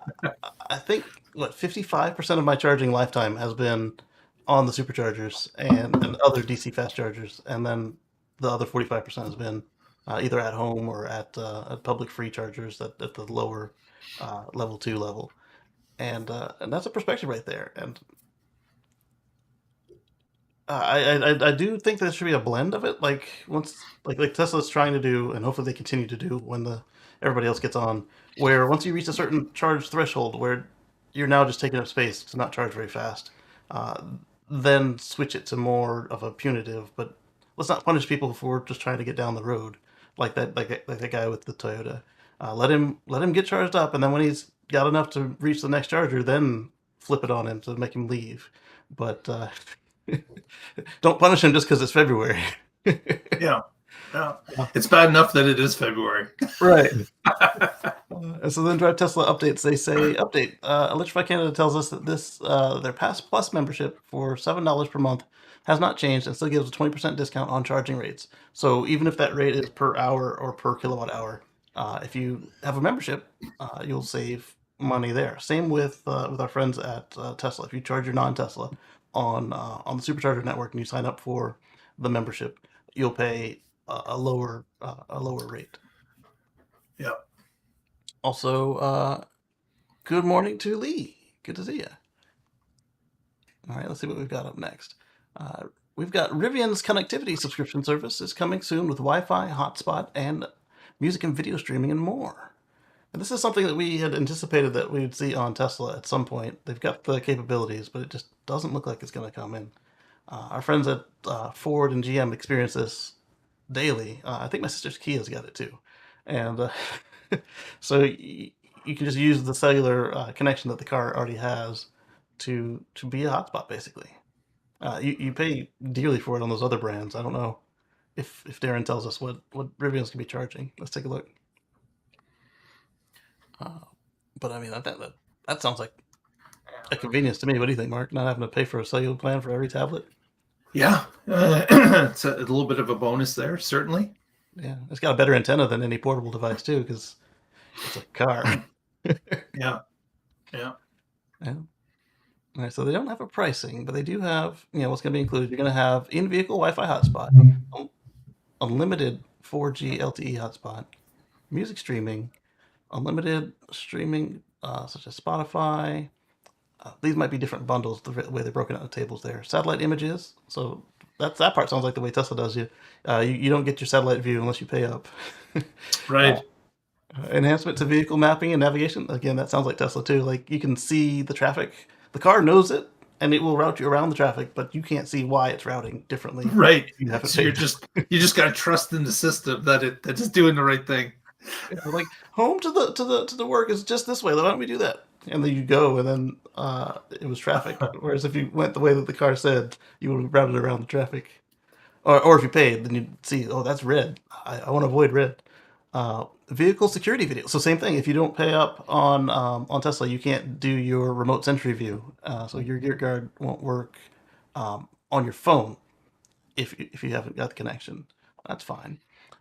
I think what 55% of my charging lifetime has been on the superchargers and other DC fast chargers, and then the other 45% has been either at home or at public free chargers at the lower level two level, and that's a perspective right there. And I do think there should be a blend of it. Like once like Tesla's trying to do, and hopefully they continue to do when the everybody else gets on, where once you reach a certain charge threshold where you're now just taking up space to not charge very fast, uh, then switch it to more of a punitive. But let's not punish people for just trying to get down the road like that guy with the Toyota. Let him get charged up, and then when he's got enough to reach the next charger, then flip it on him to make him leave. But don't punish him just because it's February. Yeah, yeah. It's bad enough that it is February. Right. And so then Drive Tesla updates. They say update. Electrify Canada tells us that this their Pass Plus membership for $7 per month has not changed and still gives a 20% discount on charging rates. So even if that rate is per hour or per kilowatt hour, if you have a membership, you'll save money there. Same with our friends at Tesla. If you charge your non-Tesla on the Supercharger network and you sign up for the membership, you'll pay a lower rate. Yeah. Also, good morning to Lee. Good to see you. All right, let's see what we've got up next. We've got Rivian's connectivity subscription service is coming soon with Wi-Fi, hotspot, and music and video streaming and more. And this is something that we had anticipated that we would see on Tesla at some point. They've got the capabilities, but it just doesn't look like it's going to come in. Our friends at Ford and GM experience this daily. I think my sister's Kia's got it too, and so you can just use the cellular connection that the car already has to be a hotspot basically. You pay dearly for it on those other brands. I don't know if Darren tells us what Rivian's gonna be charging. Let's take a look. Uh, but I mean that sounds like a convenience to me. What do you think, Mark? Not having to pay for a cellular plan for every tablet. Yeah, it's a little bit of a bonus there, certainly. Yeah, it's got a better antenna than any portable device too, because it's a car. Yeah, yeah, Yeah. All right, so they don't have a pricing, but they do have, what's going to be included. You're going to have in-vehicle Wi-Fi hotspot, unlimited 4G LTE hotspot, music streaming, unlimited streaming such as Spotify. These might be different bundles the way they're broken out in tables there. Satellite images, so that part sounds like the way Tesla does you. You don't get your satellite view unless you pay up. right. Enhancement to vehicle mapping and navigation. Again, that sounds like Tesla too. Like you can see the traffic. The car knows it, and it will route you around the traffic, but you can't see why it's routing differently. Right. You haven't So paid. you just got to trust in the system that it's doing the right thing. Like home to the work is just this way. Why don't we do that? And then you go, and then it was traffic. Whereas if you went the way that the car said, you would have routed around the traffic. Or if you paid, then you'd see, oh, that's red. I want to avoid red. Vehicle security video. So same thing. If you don't pay up on Tesla, you can't do your remote sentry view. So your gear guard won't work on your phone if you haven't got the connection. That's fine.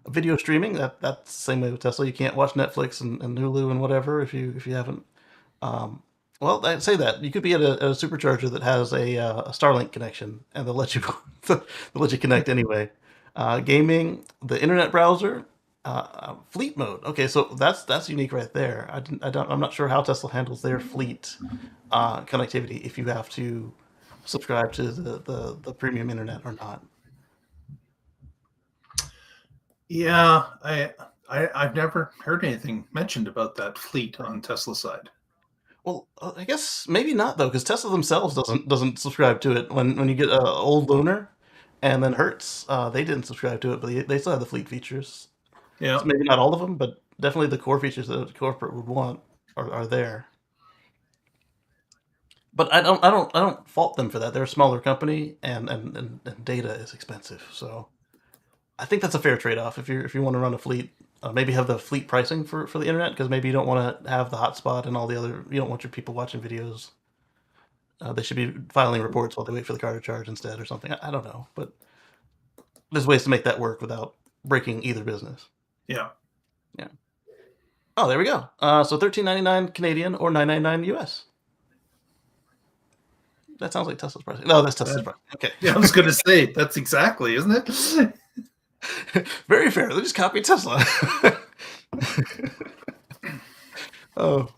Video streaming, that's the same way with Tesla. You can't watch Netflix and Hulu and whatever if you haven't. Well, I'd say that you could be at a supercharger that has a Starlink connection, and they'll let you they'll let you connect anyway. Gaming, the internet browser. Fleet mode. Okay, so that's unique right there. I'm not sure how Tesla handles their fleet connectivity if you have to subscribe to the premium internet or not. Yeah, I've never heard anything mentioned about that fleet on Tesla side. Well, I guess maybe not though, because Tesla themselves doesn't subscribe to it. When you get a old loaner, and then Hertz, they didn't subscribe to it, but they still have the fleet features. Yeah, So maybe not all of them, but definitely the core features that a corporate would want are there. But I don't fault them for that. They're a smaller company, and data is expensive. So I think that's a fair trade off if you want to run a fleet. Maybe have the fleet pricing for the internet because maybe you don't want to have the hotspot and all the other. You don't want your people watching videos. They should be filing reports while they wait for the car to charge instead or something. I don't know, but there's ways to make that work without breaking either business. yeah. Yeah. Oh, there we go. So 13.99 Canadian or 9.99 US. That sounds like Tesla's pricing. No, that's Tesla's pricing. Okay. Yeah, I was going to say that's exactly, isn't it? Very fair. They just copied Tesla. Oh.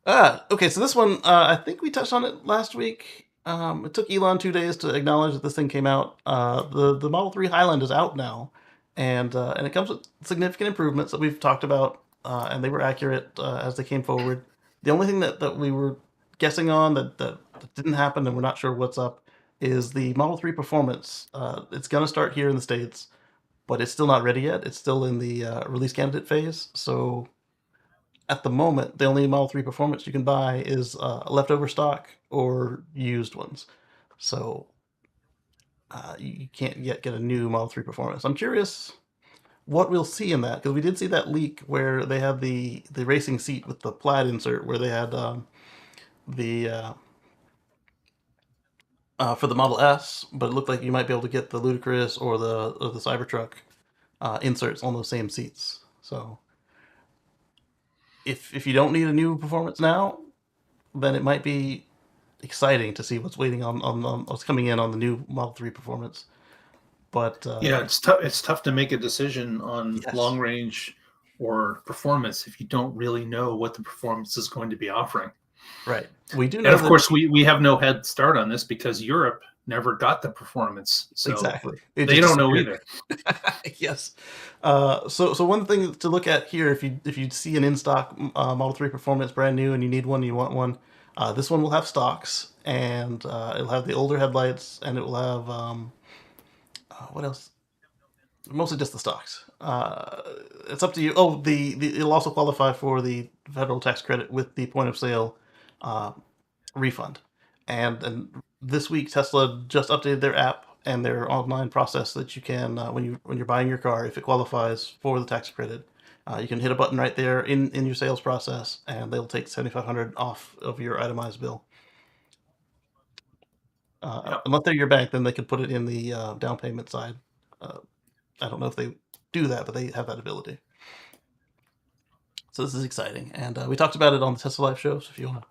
Okay, so this one, I think we touched on it last week. It took Elon 2 days to acknowledge that this thing came out. The Model 3 Highland is out now, and it comes with significant improvements that we've talked about, and they were accurate as they came forward. The only thing that we were guessing on that didn't happen, and we're not sure what's up, is the Model 3 performance. It's going to start here in the States, but it's still not ready yet. It's still in the release candidate phase, so at the moment, the only Model 3 Performance you can buy is leftover stock or used ones. So you can't yet get a new Model 3 Performance. I'm curious what we'll see in that, because we did see that leak where they had the racing seat with the plaid insert, where they had the for the Model S, but it looked like you might be able to get the Ludicrous or the Cybertruck inserts on those same seats. So if you don't need a new performance now, then it might be exciting to see what's waiting on what's coming in on the new Model 3 Performance. But Yeah, it's tough. It's tough to make a decision on yes, long range or performance if you don't really know what the performance is going to be offering. right. We do And know of that course, we have no head start on this because Europe never got the performance, so exactly. It they just don't know disappeared. either. Yes. So one thing to look at here, if you see an in stock Model 3 Performance brand new and you need one, you want one, this one will have stocks and it'll have the older headlights and it will have what else? Mostly just the stocks. It's up to you. Oh, the it'll also qualify for the federal tax credit with the point of sale uh, refund. And this week Tesla just updated their app and their online process that you can when you're buying your car, if it qualifies for the tax credit, you can hit a button right there in your sales process, and they'll take 7,500 off of your itemized bill. Yeah, Unless they're your bank, then they could put it in the down payment side. Uh, I don't know if they do that, but they have that ability. So this is exciting, and we talked about it on the Tesla Live show. So if you want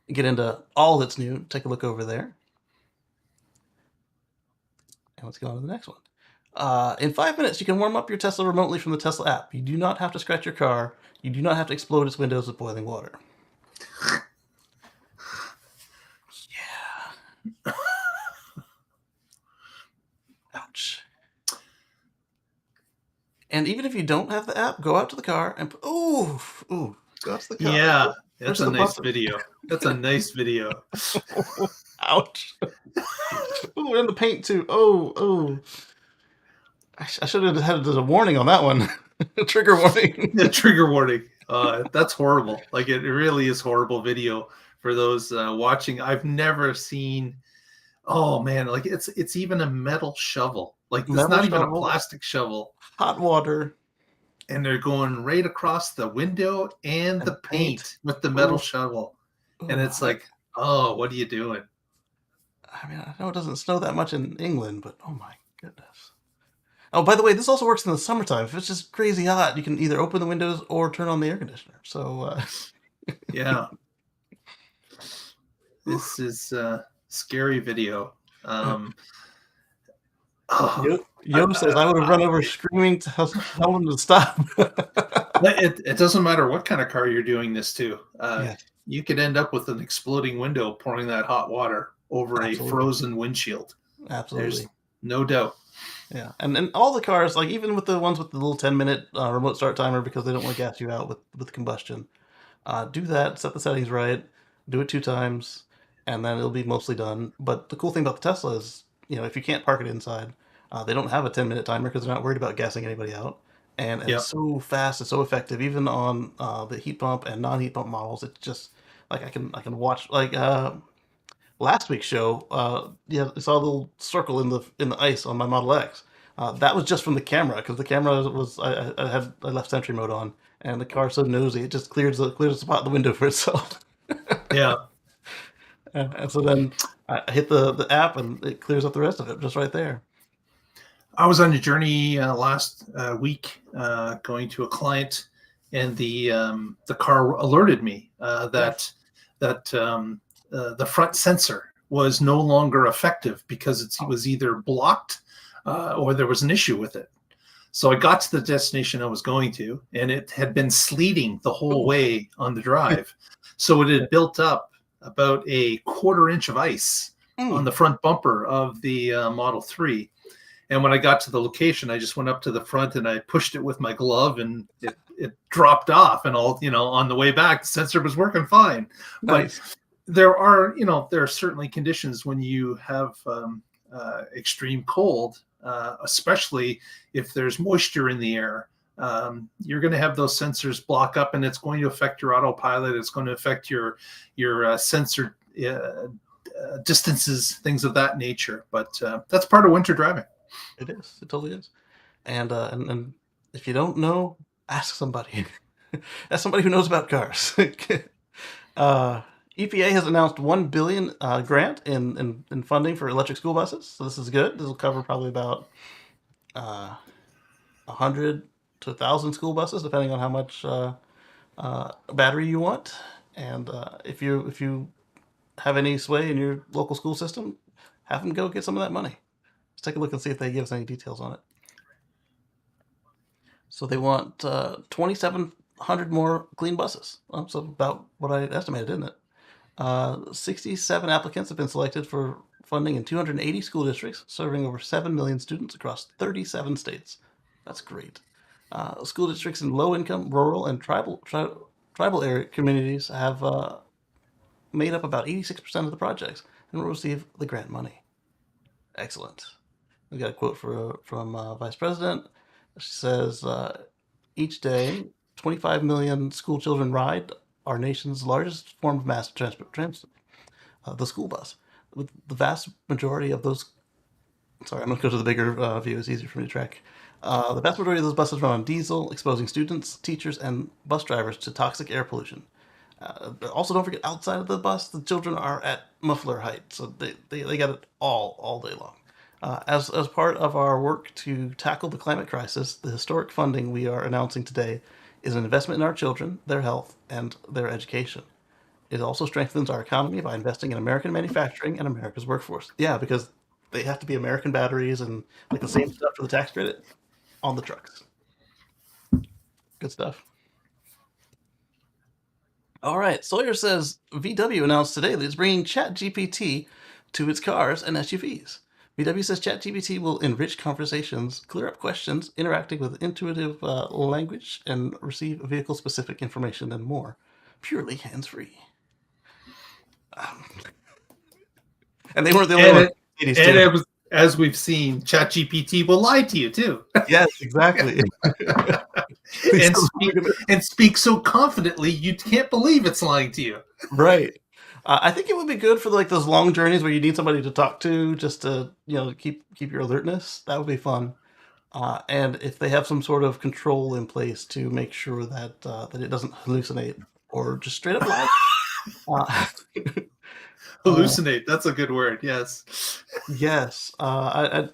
to get into all that's new, take a look over there. And let's go on to the next one. In 5 minutes, you can warm up your Tesla remotely from the Tesla app. You do not have to scratch your car. You do not have to explode its windows with boiling water. Yeah. Ouch. And even if you don't have the app, go out to the car and ooh, go out to the car. yeah, that's Push a the nice button. video. That's a nice video. Ouch. Ooh, and the paint too. Oh. I should have had a warning on that one. Trigger warning. The trigger warning. That's horrible. Like it really is horrible video for those watching. I've never seen. Oh man, like it's even a metal shovel. Like it's Metal not even a shovel, plastic shovel, hot water, and they're going right across the window and and the paint. paint with the metal Ooh, shovel. And ooh. it's like, oh, what are you doing? I mean, I know it doesn't snow that much in England, but oh my goodness. Oh, by the way, this also works in the summertime. If it's just crazy hot, you can either open the windows or turn on the air conditioner. So, Yeah, this is a scary video. Oh, Yo says I would have run over screaming to tell him to stop. it doesn't matter what kind of car you're doing this to. Yes, You could end up with an exploding window pouring that hot water over a absolutely, frozen windshield. There's absolutely. no doubt. Yeah, and all the cars, like even with the ones with the little 10-minute remote start timer because they don't want to gas you out with combustion. Do that, set the settings right, do it 2 times, and then it'll be mostly done. But the cool thing about the Tesla is, if you can't park it inside, they don't have a 10-minute timer because they're not worried about gassing anybody out. And it's Yep. so fast, it's so effective, even on the heat pump and non-heat pump models. It's just like I can watch like last week's show. Yeah, I saw a little circle in the ice on my Model X. That was just from the camera because the camera was I left Sentry mode on, and the car's so nosy it just clears the spot in the window for itself. Yeah. And so then I hit the app and it clears up the rest of it just right there. I was on a journey last week going to a client, and the car alerted me Yeah. that the front sensor was no longer effective because it Oh, was either blocked or there was an issue with it. So I got to the destination I was going to, and it had been sleeting the whole ooh. way on the drive. So it had built up about a quarter inch of ice on Mm, the front bumper of the Model 3. And when I got to the location, I just went up to the front and I pushed it with my glove, and it dropped off. And on the way back, the sensor was working fine. But nice. there are certainly conditions when you have extreme cold, especially if there's moisture in the air. You're going to have those sensors block up, and it's going to affect your autopilot. It's going to affect your sensor distances, things of that nature. But that's part of winter driving. It is. It totally is. And if you don't know, ask somebody. Ask somebody who knows about cars. uh, EPA has announced 1 billion grant in funding for electric school buses. So this is good. This will cover probably about 100 to 1,000 school buses, depending on how much battery you want. And if you have any sway in your local school system, have them go get some of that money. Let's take a look and see if they give us any details on it. So they want 2,700 more clean buses. So about what I estimated, isn't it? 67 applicants have been selected for funding in 280 school districts, serving over 7 million students across 37 states. That's great. School districts in low-income, rural, and tribal area communities have made up about 86% of the projects and will receive the grant money. Excellent. We got a quote from Vice President. She says, each day, 25 million school children ride our nation's largest form of mass transport, the school bus. With the vast majority of those, sorry, I'm going to go to the bigger view. It's easier for me to track. The vast majority of those buses run on diesel, exposing students, teachers, and bus drivers to toxic air pollution. Also, don't forget, outside of the bus, the children are at muffler height, so they got it all day long. As part of our work to tackle the climate crisis, the historic funding we are announcing today is an investment in our children, their health, and their education. It also strengthens our economy by investing in American manufacturing and America's workforce. Yeah, because they have to be American batteries and like the same stuff for the tax credit on the trucks. Good stuff. All right, Sawyer says VW announced today that it's bringing ChatGPT to its cars and SUVs. VW says ChatGPT will enrich conversations, clear up questions, interacting with intuitive language, and receive vehicle-specific information and more, purely hands-free. And they weren't the only And ones. it Mercedes and too. it was, as we've seen, ChatGPT will lie to you too, Yes, exactly. They and still- speak so confidently you can't believe it's lying to you. right. I think it would be good for like those long journeys where you need somebody to talk to, just to keep your alertness. That would be fun. And if they have some sort of control in place to make sure that it doesn't hallucinate or just straight up lie. Uh, Hallucinate. That's a good word. Yes. yes, I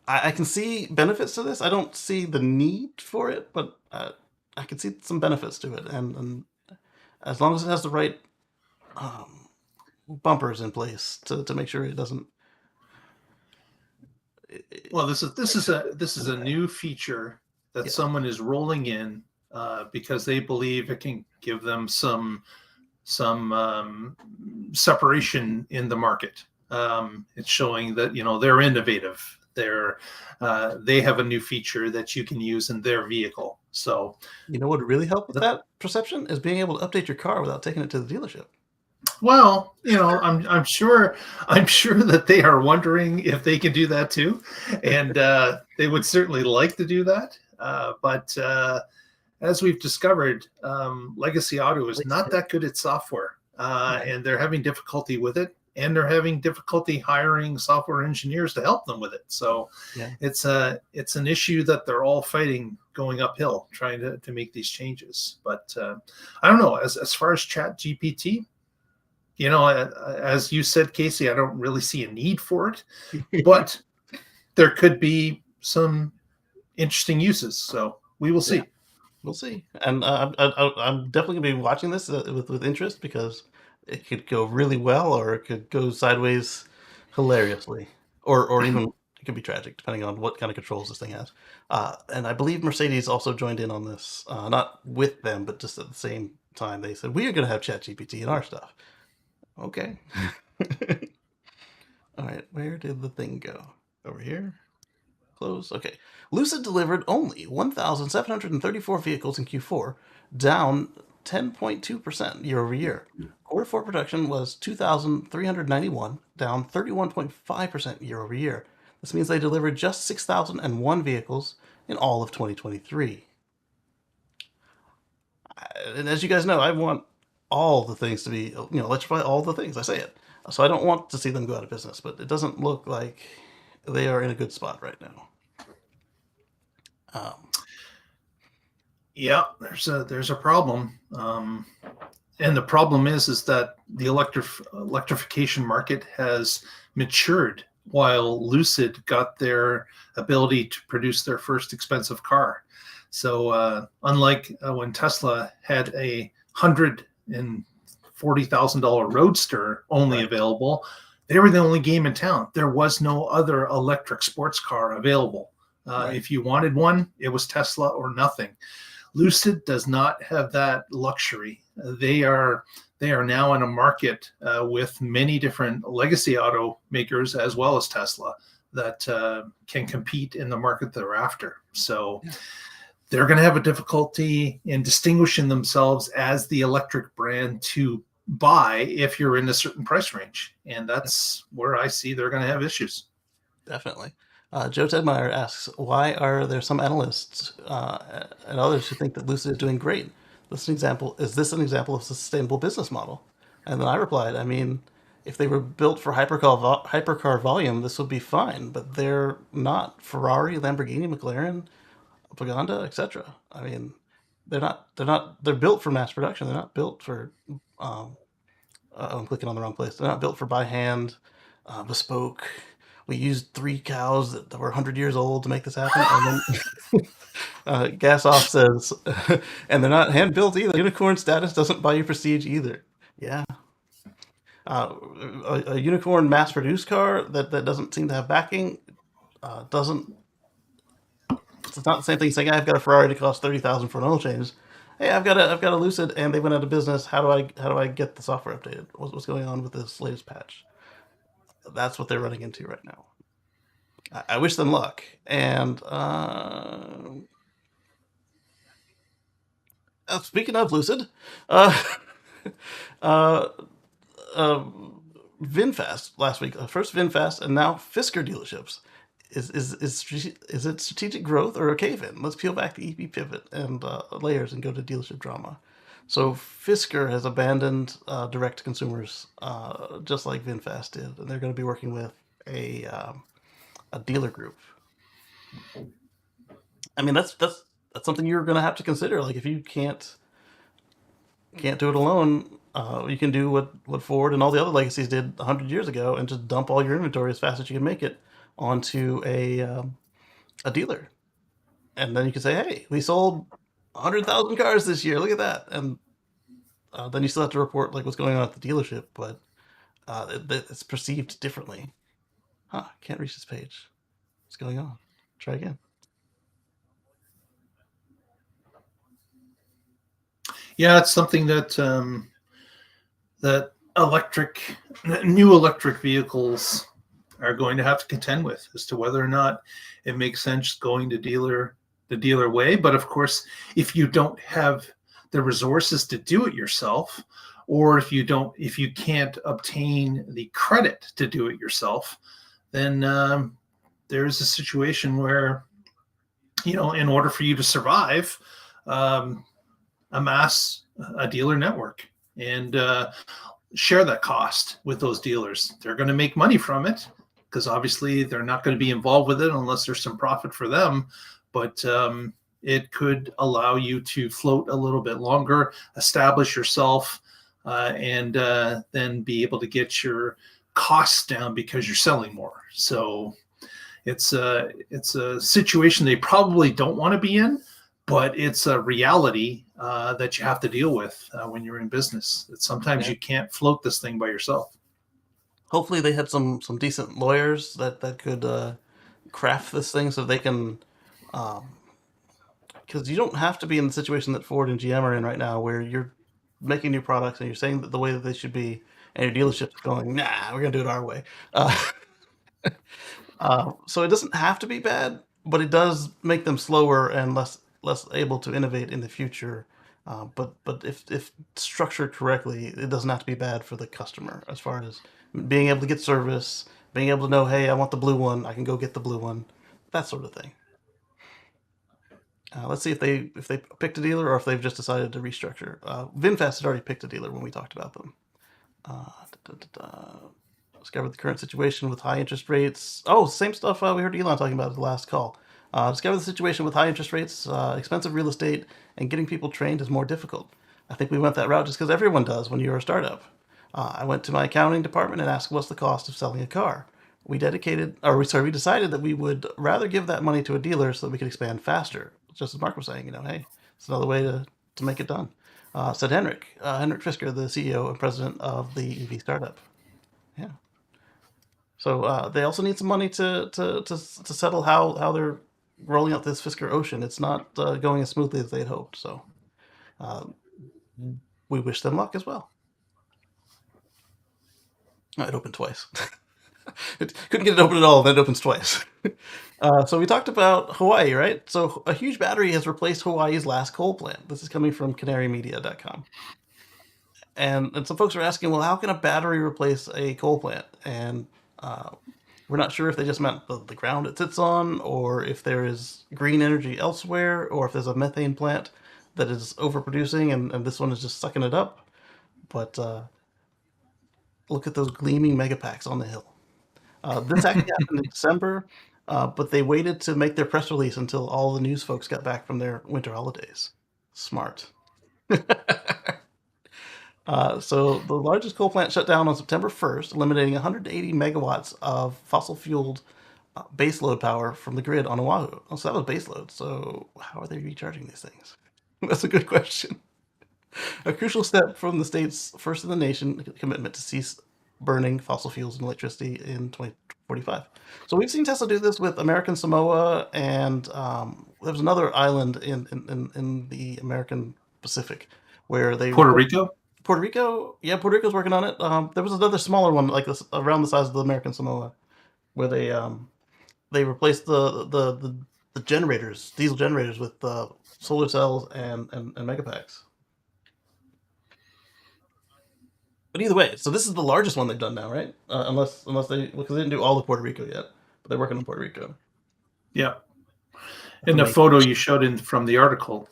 can see benefits to this. I don't see the need for it, but I can see some benefits to it, and as long as it has the right bumpers in place to make sure it doesn't Well, this is a new feature that Yeah. someone is rolling in because they believe it can give them some separation in the market. It's showing that they're innovative. They have a new feature that you can use in their vehicle. So, You know what would really help with that perception is being able to update your car without taking it to the dealership. well, I'm sure that they are wondering if they can do that too, and they would certainly like to do that. But as we've discovered, Legacy Auto is not that good at software, Right. and they're having difficulty with it, and they're having difficulty hiring software engineers to help them with it. So Yeah. it's an issue that they're all fighting going uphill, trying to make these changes. But I don't know. As far as Chat GPT, as you said, Casey, I don't really see a need for it, but there could be some interesting uses. So we will see. Yeah. We'll see. And I'm definitely going to be watching this with interest because it could go really well or it could go sideways hilariously. Or even it could be tragic depending on what kind of controls this thing has. And I believe Mercedes also joined in on this, not with them, but just at the same time. They said, we are going to have ChatGPT in our stuff. Okay. All right, where did the thing go? Over here? Close. Okay. Lucid delivered only 1,734 vehicles in Q4, down 10.2% year over year. Quarter four production was 2,391, down 31.5% year over year. This means they delivered just 6,001 vehicles in all of 2023. And as you guys know, I want all the things to be, electrify all the things. I say it. So I don't want to see them go out of business, but it doesn't look like they are in a good spot right now. Yeah, there's a problem, and the problem is that the electrification market has matured while Lucid got their ability to produce their first expensive car. So unlike when Tesla had $140,000 Roadster only Right. available, they were the only game in town. There was no other electric sports car available. Right. If you wanted one, it was Tesla or nothing. Lucid does not have that luxury. They are now in a market with many different legacy automakers as well as Tesla that can compete in the market they're after. So they're going to have a difficulty in distinguishing themselves as the electric brand to buy if you're in a certain price range. And that's where I see they're going to have issues. Definitely. Joe Tedmeyer asks, why are there some analysts and others who think that Lucid is doing great? Is this an example of a sustainable business model? And then I replied, I mean, if they were built for hypercar volume, this would be fine, but they're not Ferrari, Lamborghini, McLaren, Paganda, etc. I mean, they're built for mass production. They're not built for, I'm clicking on the wrong place. They're not built for by hand, bespoke. We used 3 cows that were 100 years old to make this happen. And then Gas Off says, and they're not hand built either. Unicorn status doesn't buy you prestige either. Yeah. A unicorn mass produced car that doesn't seem to have backing doesn't. It's not the same thing saying I've got a Ferrari to cost 30,000 for an oil change. Hey, I've got a Lucid and they went out of business. How do I get the software updated? What's going on with this latest patch? That's what they're running into right now. I wish them luck. And speaking of Lucid, uh, uh, VinFast last week, first VinFast, and now Fisker dealerships. Is it strategic growth or a cave-in? Let's peel back the EP pivot and layers and go to dealership drama. So Fisker has abandoned direct consumers, just like VinFast did, and they're going to be working with a dealer group. I mean, that's something you're going to have to consider. Like, if you can't do it alone, you can do what Ford and all the other legacies did 100 years ago, and just dump all your inventory as fast as you can make it onto a dealer, and then you can say, "Hey, we sold 100,000 cars this year. Look at that!" And then you still have to report like what's going on at the dealership, but it's perceived differently. Huh? Can't reach this page. What's going on? Try again. Yeah, it's something that that new electric vehicles are going to have to contend with as to whether or not it makes sense going to the dealer way. But of course, if you don't have the resources to do it yourself, or if you can't obtain the credit to do it yourself, then there's a situation where, in order for you to survive, um, amass a dealer network and share that cost with those dealers. They're going to make money from it because obviously they're not going to be involved with it unless there's some profit for them. But it could allow you to float a little bit longer, establish yourself, and then be able to get your costs down because you're selling more. So it's a situation they probably don't want to be in, but it's a reality that you have to deal with when you're in business. That sometimes you can't float this thing by yourself. Hopefully, they had some decent lawyers that could craft this thing so they can. Because you don't have to be in the situation that Ford and GM are in right now, where you're making new products and you're saying that the way that they should be, and your dealership's going, nah, we're gonna do it our way. So it doesn't have to be bad, but it does make them slower and less able to innovate in the future. But if structured correctly, it doesn't have to be bad for the customer as far as being able to get service, being able to know, hey, I want the blue one, I can go get the blue one, that sort of thing. Let's see if they picked a dealer or if they've just decided to restructure. VinFast had already picked a dealer when we talked about them. Discovered the current situation with high interest rates. Oh, same stuff we heard Elon talking about at the last call. Discover the situation with high interest rates, expensive real estate, and getting people trained is more difficult. I think we went that route just because everyone does when you're a startup. I went to my accounting department and asked what's the cost of selling a car. We decided that we would rather give that money to a dealer so that we could expand faster. Just as Mark was saying, hey, it's another way to make it done. Said Henrik Fisker, the CEO and president of the EV startup. Yeah. So they also need some money to settle how they're rolling out this Fisker Ocean. It's not going as smoothly as they had hoped. So we wish them luck as well. Oh, it opened twice. It couldn't get it open at all, then it opens twice. So we talked about Hawaii, right? So a huge battery has replaced Hawaii's last coal plant. This is coming from canarymedia.com. And some folks are asking, well, how can a battery replace a coal plant? And we're not sure if they just meant the ground it sits on, or if there is green energy elsewhere, or if there's a methane plant that is overproducing and this one is just sucking it up. But look at those gleaming megapacks on the hill. This actually happened in December, but they waited to make their press release until all the news folks got back from their winter holidays. Smart. So the largest coal plant shut down on September 1st, eliminating 180 megawatts of fossil-fueled baseload power from the grid on Oahu. Oh, so that was baseload. So how are they recharging these things? That's a good question. A crucial step from the state's first in the nation commitment to cease burning fossil fuels and electricity in 2045. So we've seen Tesla do this with American Samoa, and there was another island in the American Pacific where they Puerto Rico? Puerto Rico, yeah, Puerto Rico's working on it. There was another smaller one like this around the size of the American Samoa, where they replaced the generators, diesel generators, with solar cells and megapacks. But either way, so this is the largest one they've done now, right? Unless they, because they didn't do all of Puerto Rico yet, but they're working on Puerto Rico. Yeah. In the photo you showed in from the article,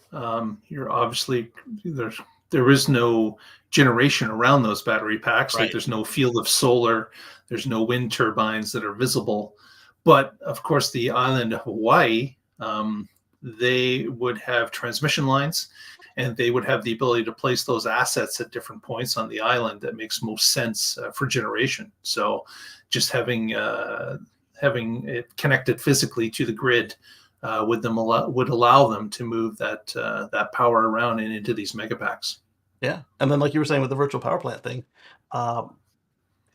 you're obviously there is no generation around those battery packs. Right. Like there's no field of solar, there's no wind turbines that are visible. But of course, the island of Hawaii, they would have transmission lines, and they would have the ability to place those assets at different points on the island that makes most sense for generation. So, just having it connected physically to the grid would allow them to move that power around and into these megapacks. Yeah, and then like you were saying with the virtual power plant thing,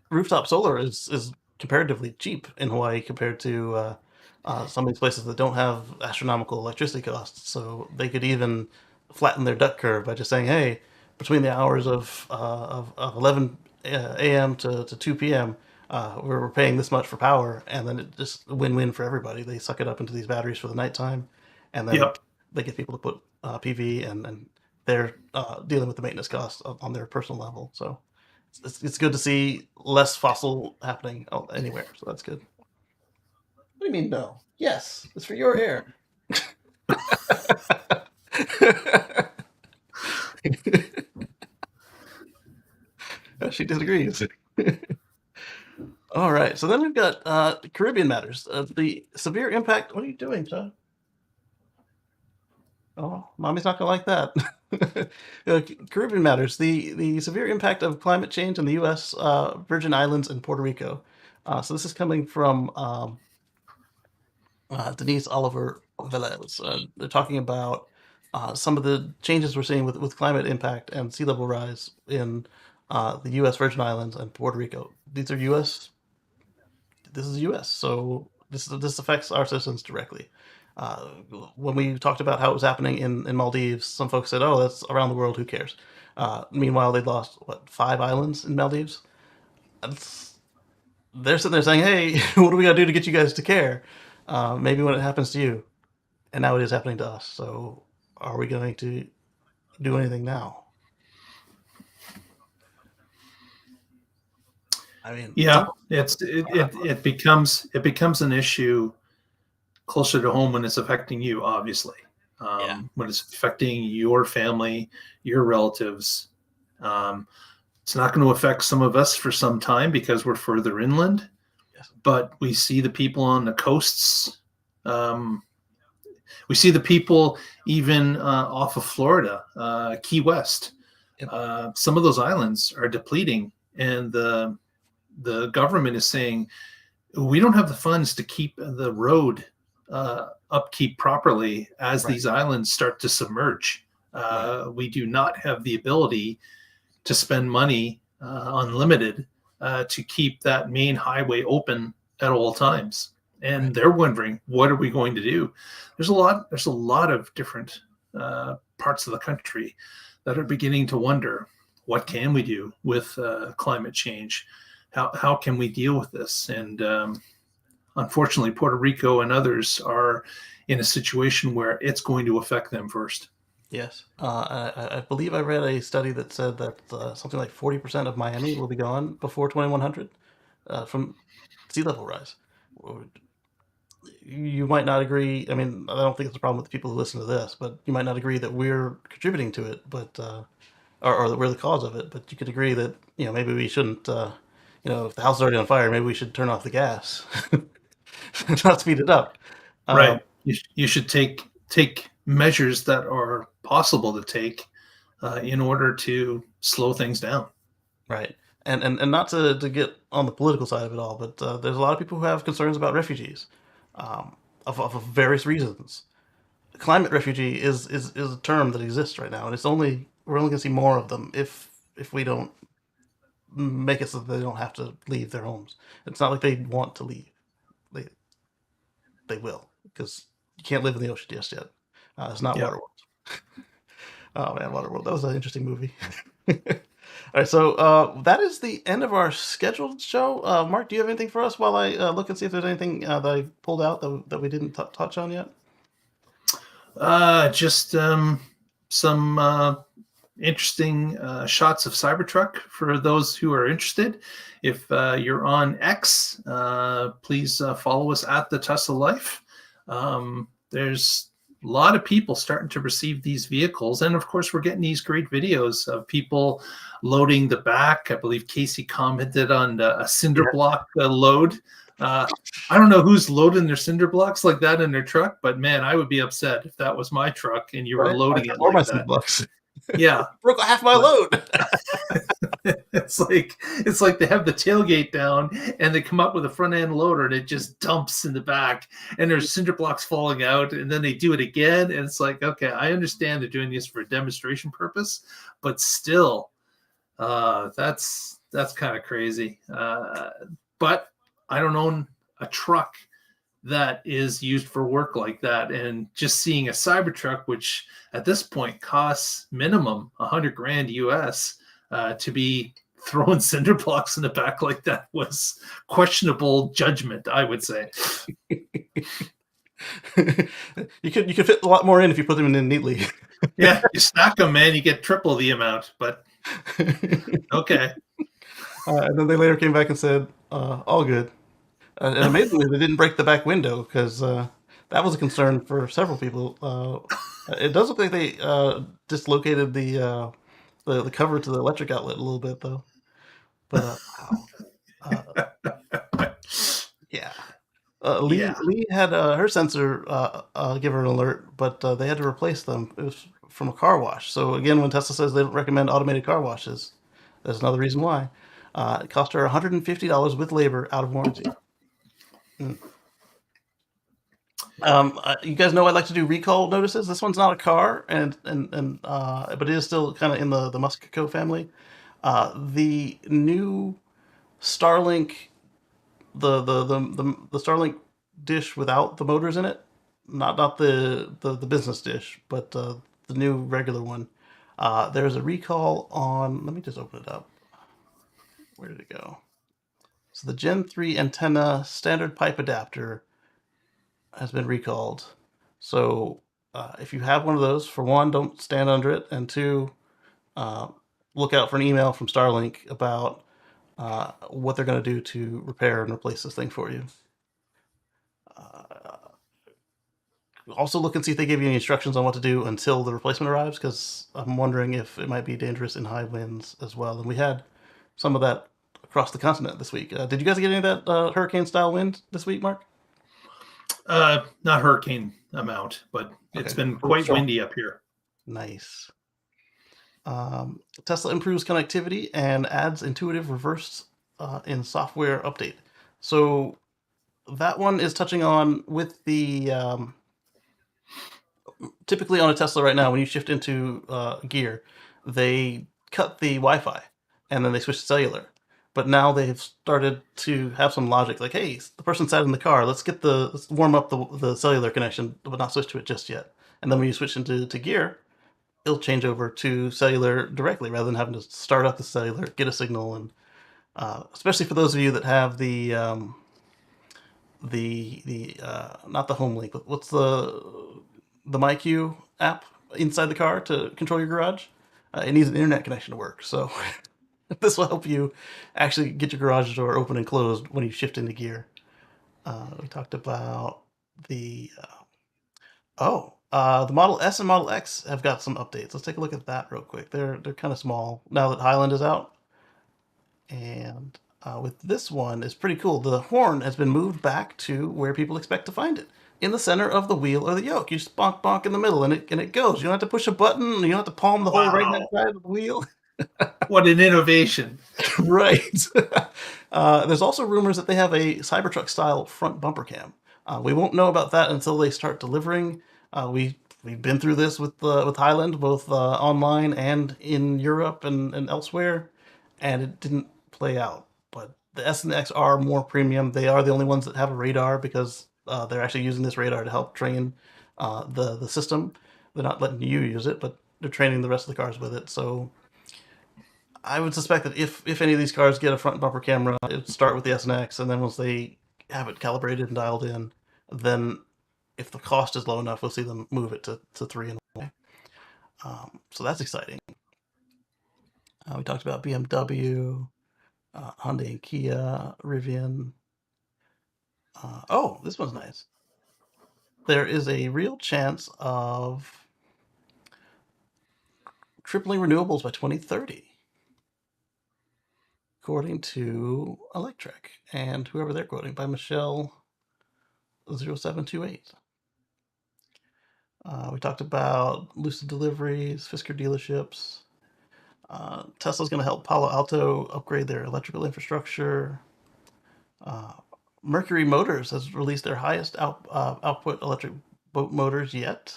rooftop solar is comparatively cheap in Hawaii compared to some of these places that don't have astronomical electricity costs, so they could even flatten their duck curve by just saying, "Hey, between the hours of 11 a.m. to 2 p.m., we're paying this much for power," and then it just a win-win for everybody. They suck it up into these batteries for the nighttime, and then Yep. they get people to put PV, and they're dealing with the maintenance costs on their personal level. So it's good to see less fossil happening anywhere. So that's good. What do you mean no? Yes, it's for your hair. She disagrees. All right, so then we've got Caribbean matters. The severe impact. What are you doing, son? Oh, mommy's not gonna like that. Caribbean matters. The severe impact of climate change in the U.S., Virgin Islands, and Puerto Rico. So this is coming from Denise Oliver Velez. They're talking about some of the changes we're seeing with climate impact and sea level rise in the U.S. Virgin Islands and Puerto Rico. These are U.S. This is U.S. So this affects our citizens directly. Uh, when we talked about how it was happening in Maldives, some folks said, "Oh, that's around the world. Who cares?" Meanwhile, they lost what 5 islands in Maldives. That's, they're sitting there saying, "Hey, what do we got to do to get you guys to care? Maybe when it happens to you." And now it is happening to us. So, are we going to do anything now? I mean, it's Yeah, almost, it becomes an issue closer to home when it's affecting you, obviously. yeah, When it's affecting your family, your relatives. Um, it's not going to affect some of us for some time because we're further inland, yes, but we see the people on the coasts. Um, we see the people even off of Florida, Key West. yep, Some of those islands are depleting, and the government is saying we don't have the funds to keep the road upkeep properly as right, these islands start to submerge. right, We do not have the ability to spend money unlimited to keep that main highway open at all times. right, And they're wondering, what are we going to do? There's a lot. There's a lot of different parts of the country that are beginning to wonder, what can we do with climate change? How can we deal with this? And unfortunately, Puerto Rico and others are in a situation where it's going to affect them first. yes. I believe I read a study that said that something like 40% of Miami will be gone before 2100 from sea level rise. You might not agree. I mean, I don't think it's a problem with the people who listen to this, but you might not agree that we're contributing to it, but or that we're the cause of it. But you could agree that maybe we shouldn't. If the house is already on fire, maybe we should turn off the gas, not speed it up. Um, Right. You should take measures that are possible to take in order to slow things down. right. And not to get on the political side of it all, but there's a lot of people who have concerns about refugees, of various reasons. Climate refugee is a term that exists right now, and we're only going to see more of them if we don't make it so that they don't have to leave their homes. It's not like they want to leave; they they will, because you can't live in the ocean just yet. It's not Yeah. Waterworld. Oh man, Waterworld. That was an interesting movie. All right, so that is the end of our scheduled show. Mark, do you have anything for us while I look and see if there's anything that I pulled out that we didn't touch on yet? Just some interesting shots of Cybertruck for those who are interested. If you're on X, please follow us at the Tesla Life. There's a lot of people starting to receive these vehicles, and of course, we're getting these great videos of people loading the back. I believe Kacey commented on a cinder Yeah, block load. I don't know who's loading their cinder blocks like that in their truck, but man, I would be upset if that was my truck and you were right. loading it Or my like cinder that. blocks. Yeah, Broke half my but load. it's like they have the tailgate down and they come up with a front end loader and it just dumps in the back and there's cinder blocks falling out and then they do it again and it's like, okay, I understand they're doing this for a demonstration purpose, but still, that's kind of crazy. But I don't own a truck that is used for work like that. And just seeing a Cybertruck, which at this point costs minimum 100 grand US, to be throwing cinder blocks in the back like that was questionable judgment, I would say. You could fit a lot more in if you put them in neatly. Yeah, you stack them, man, you get triple the amount. But okay. And then they later came back and said, all good. And amazingly, they didn't break the back window because that was a concern for several people. It does look like they dislocated the cover to the electric outlet a little bit, though. But wow, yeah. Yeah. Lee had her sensor give her an alert, but they had to replace them. It was from a car wash. So again, when Tesla says they don't recommend automated car washes, there's another reason why. It cost her $150 with labor out of warranty. You guys know I like to do recall notices. This one's not a car, but it is still kind of in the Musk Co family. The new Starlink, the Starlink dish without the motors in it, not the business dish, but the new regular one. There's a recall on. Let me just open it up. Where did it go? So the Gen 3 antenna standard pipe adapter has been recalled. So if you have one of those, for one, don't stand under it, and two, look out for an email from Starlink about what they're going to do to repair and replace this thing for you. Also, look and see if they give you any instructions on what to do until the replacement arrives, because I'm wondering if it might be dangerous in high winds as well. And we had some of that across the continent this week. Did you guys get any of that hurricane-style wind this week, Mark? Not hurricane amount, but it's been quite windy up here. Nice. Tesla improves connectivity and adds intuitive reverse in software update. So that one is touching on with the typically on a Tesla right now, when you shift into gear, they cut the Wi-Fi and then they switch to cellular. But now they've started to have some logic, like, hey, the person sat in the car. Let's warm up the cellular connection, but not switch to it just yet. And then when you switch into gear, it'll change over to cellular directly rather than having to start up the cellular, get a signal, and especially for those of you that have the not the home link, but what's the MyQ app inside the car to control your garage. It needs an internet connection to work, so this will help you actually get your garage door open and closed when you shift into gear. We talked about the the Model S and Model X have got some updates. Let's take a look at that real quick. They're kind of small now that Highland is out, and with this one, it's pretty cool. The horn has been moved back to where people expect to find it, in the center of the wheel or the yoke. You just bonk bonk in the middle, and it goes. You don't have to push a button. You don't have to palm the whole right hand side of the wheel. What an innovation! Right. There's also rumors that they have a Cybertruck style front bumper cam. We won't know about that until they start delivering. We've been through this with Highland, both online and in Europe and elsewhere, and it didn't play out. But the S and the X are more premium. They are the only ones that have a radar because they're actually using this radar to help train the system. They're not letting you use it, but they're training the rest of the cars with it. So I would suspect that if any of these cars get a front bumper camera, it would start with the S and X, and then once they have it calibrated and dialed in, then if the cost is low enough, we'll see them move it to 3 and 1. So that's exciting. We talked about BMW, Hyundai and Kia, Rivian. This one's nice. There is a real chance of tripling renewables by 2030, according to Electrek and whoever they're quoting, by Michelle 0728. We talked about Lucid deliveries, Fisker dealerships. Tesla's going to help Palo Alto upgrade their electrical infrastructure. Mercury Motors has released their highest output electric boat motors yet.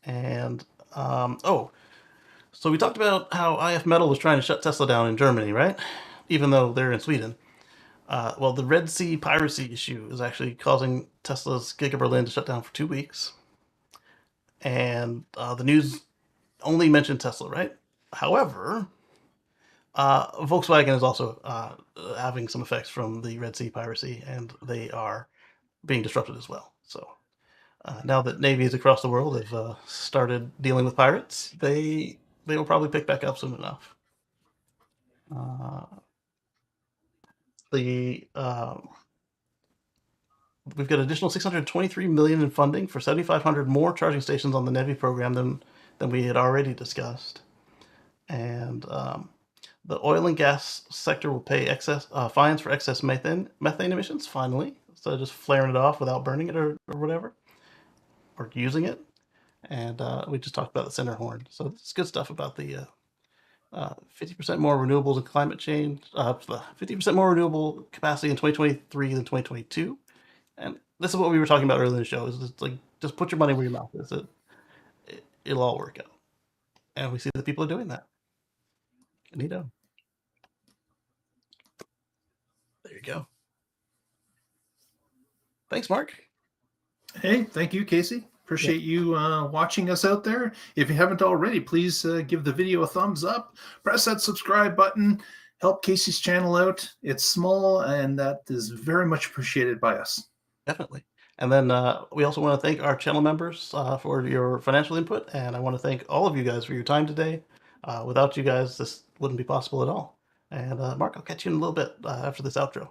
And, so we talked about how IF Metal was trying to shut Tesla down in Germany, right? Even though they're in Sweden. Well, the Red Sea piracy issue is actually causing Tesla's Giga Berlin to shut down for 2 weeks. And the news only mentioned Tesla, right? However, Volkswagen is also having some effects from the Red Sea piracy, and they are being disrupted as well. So now that navies across the world have started dealing with pirates, they will probably pick back up soon enough. The We've got additional 623 million in funding for 7,500 more charging stations on the NEVI program than we had already discussed, and the oil and gas sector will pay excess fines for excess methane emissions finally, instead of just flaring it off without burning it or whatever, or using it. And we just talked about the center horn, so it's good stuff about the 50% more renewables and climate change, 50% more renewable capacity in 2023 than 2022. And this is what we were talking about earlier in the show. Is it's like, just put your money where your mouth is. It'll all work out, and we see that people are doing that. Neato. There you go. Thanks, Mark. Hey, thank you, Kacey. Appreciate you watching us out there. If you haven't already, please give the video a thumbs up. Press that subscribe button. Help Kacey's channel out. It's small, and that is very much appreciated by us. Definitely. And then we also want to thank our channel members for your financial input. And I want to thank all of you guys for your time today. Without you guys, this wouldn't be possible at all. And Mark, I'll catch you in a little bit after this outro.